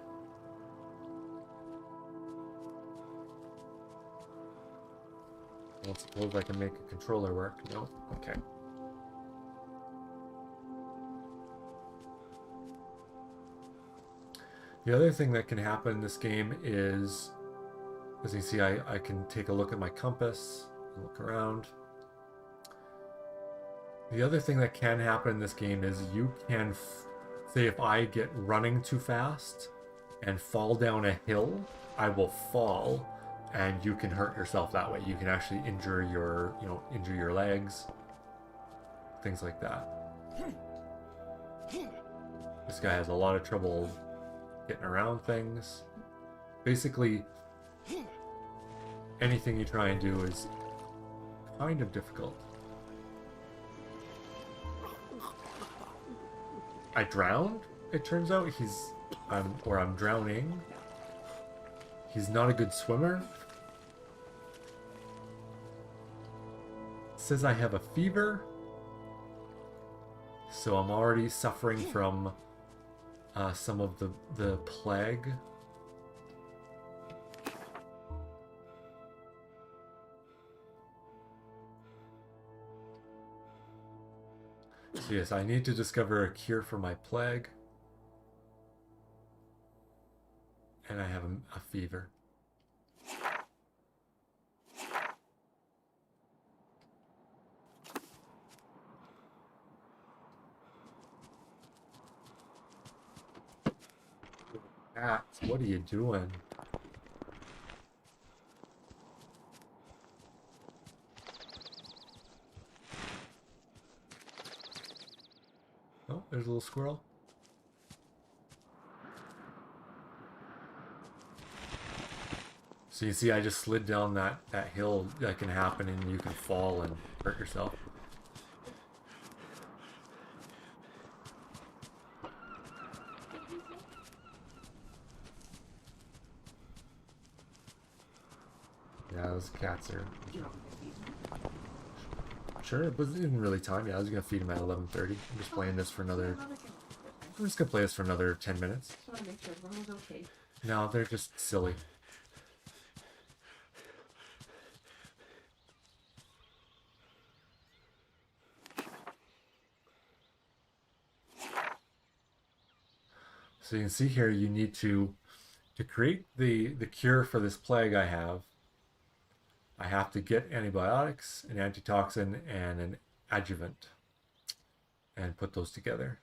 I don't suppose I can make a controller work. No? Okay. The other thing that can happen in this game is, as you see, I can take a look at my compass and look around. The other thing that can happen in this game is you can, say if I get running too fast and fall down a hill, I will fall and you can hurt yourself that way. You can actually injure your legs, things like that. This guy has a lot of trouble getting around things. Basically, anything you try and do is kind of difficult. I drowned, it turns out. I'm drowning. He's not a good swimmer. Says I have a fever. So I'm already suffering from some of the plague. So yes, I need to discover a cure for my plague. And I have a fever. Cats, what are you doing? Oh, there's a little squirrel. So you see I just slid down that hill. That can happen and you can fall and hurt yourself. Yeah, those cats are... Sure, it wasn't really time. Yeah, I was gonna feed him at 11:30. I'm just playing this for another... I'm just gonna play this for another 10 minutes. Just want to make sure everyone was okay. No, they're just silly. So you can see here, you need to create the cure for this plague I have to get antibiotics, an antitoxin, and an adjuvant, and put those together.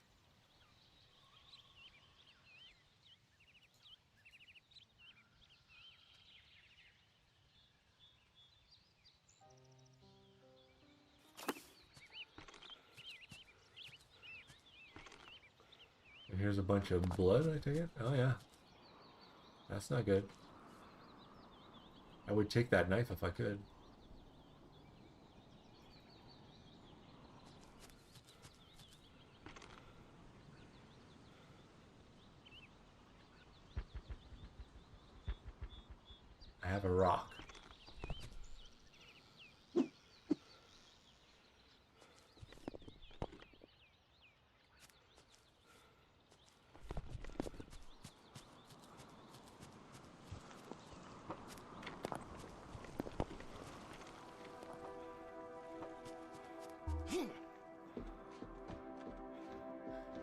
And here's a bunch of blood, I take it? Oh yeah. That's not good. I would take that knife if I could. I have a rock.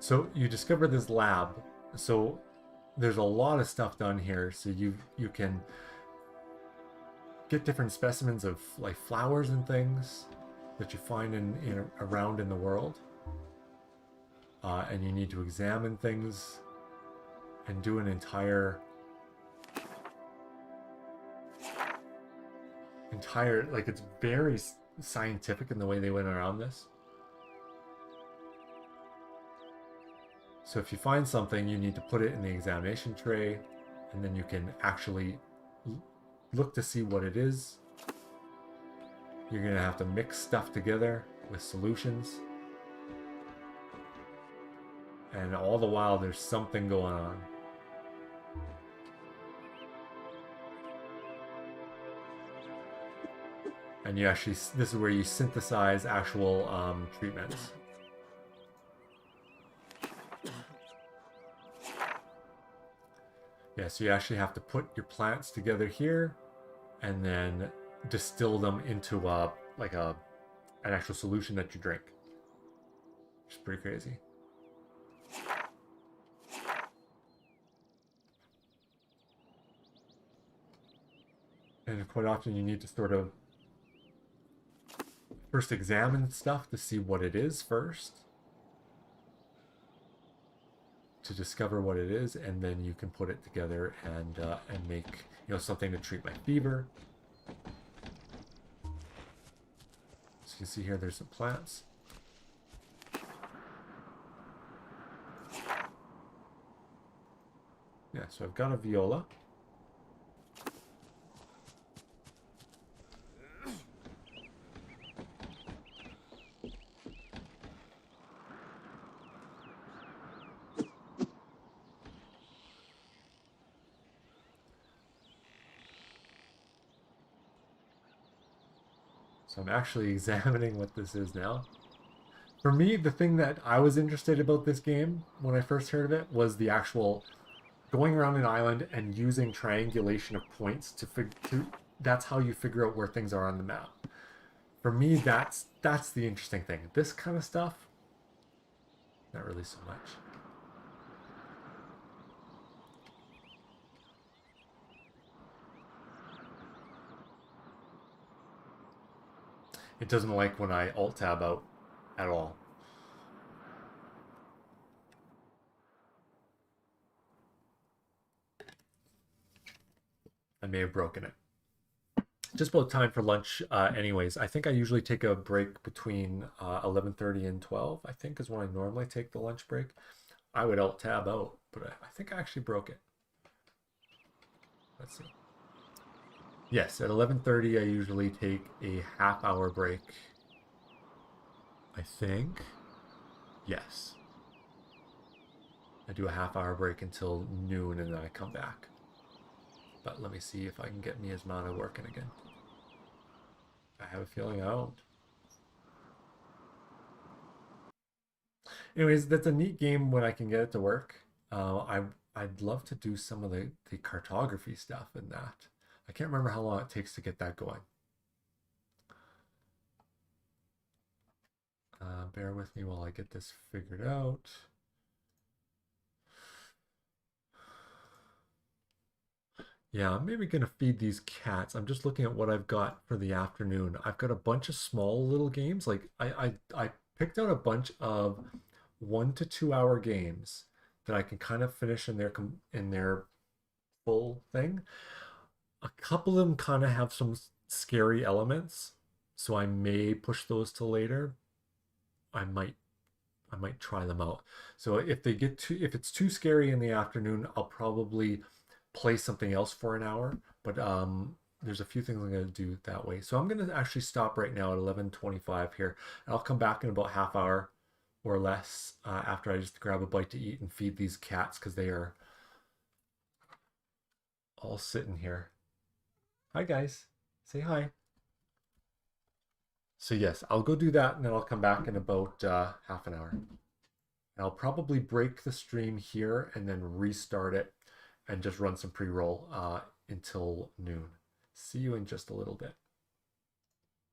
So you discover this lab. So there's a lot of stuff done here. So you can get different specimens of like flowers and things that you find in around in the world, and you need to examine things and do an entire like it's very scientific in the way they went around this. So if you find something, you need to put it in the examination tray, and then you can actually look to see what it is. You're going to have to mix stuff together with solutions. And all the while, there's something going on. And you actually, this is where you synthesize actual treatments. Yeah, so you actually have to put your plants together here and then distill them into like an actual solution that you drink. Which is pretty crazy. And quite often you need to sort of first examine stuff to see what it is first, to discover what it is, and then you can put it together and make, you know, something to treat my fever. So you can see here there's some plants. Yeah, so I've got a viola. So I'm actually examining what this is now. For me, the thing that I was interested about this game when I first heard of it was the actual going around an island and using triangulation of points to that's how you figure out where things are on the map. For me, that's the interesting thing. This kind of stuff, not really so much. It doesn't like when I alt tab out at all. I may have broken it. Just about time for lunch anyways. I think I usually take a break between 11:30 and 12, I think is when I normally take the lunch break. I would alt tab out, but I think I actually broke it. Let's see. Yes, at 11:30 I usually take a half-hour break. I think. Yes. I do a half-hour break until noon and then I come back. But let me see if I can get Miasmata working again. I have a feeling I won't. Anyways, that's a neat game when I can get it to work. I'd love to do some of the cartography stuff in that. I can't remember how long it takes to get that going. Bear with me while I get this figured out. Yeah, I'm maybe gonna feed these cats. I'm just looking at what I've got for the afternoon. I've got a bunch of small little games. Like I picked out a bunch of 1 to 2 hour games that I can kind of finish in their full thing. A couple of them kind of have some scary elements, so I may push those till later. I might try them out. So if it's too scary in the afternoon, I'll probably play something else for an hour. But there's a few things I'm going to do that way. So I'm going to actually stop right now at 11:25 here. And I'll come back in about half hour or less after I just grab a bite to eat and feed these cats because they are all sitting here. Hi guys, say hi. So yes, I'll go do that and then I'll come back in about half an hour. And I'll probably break the stream here and then restart it and just run some pre-roll until noon. See you in just a little bit.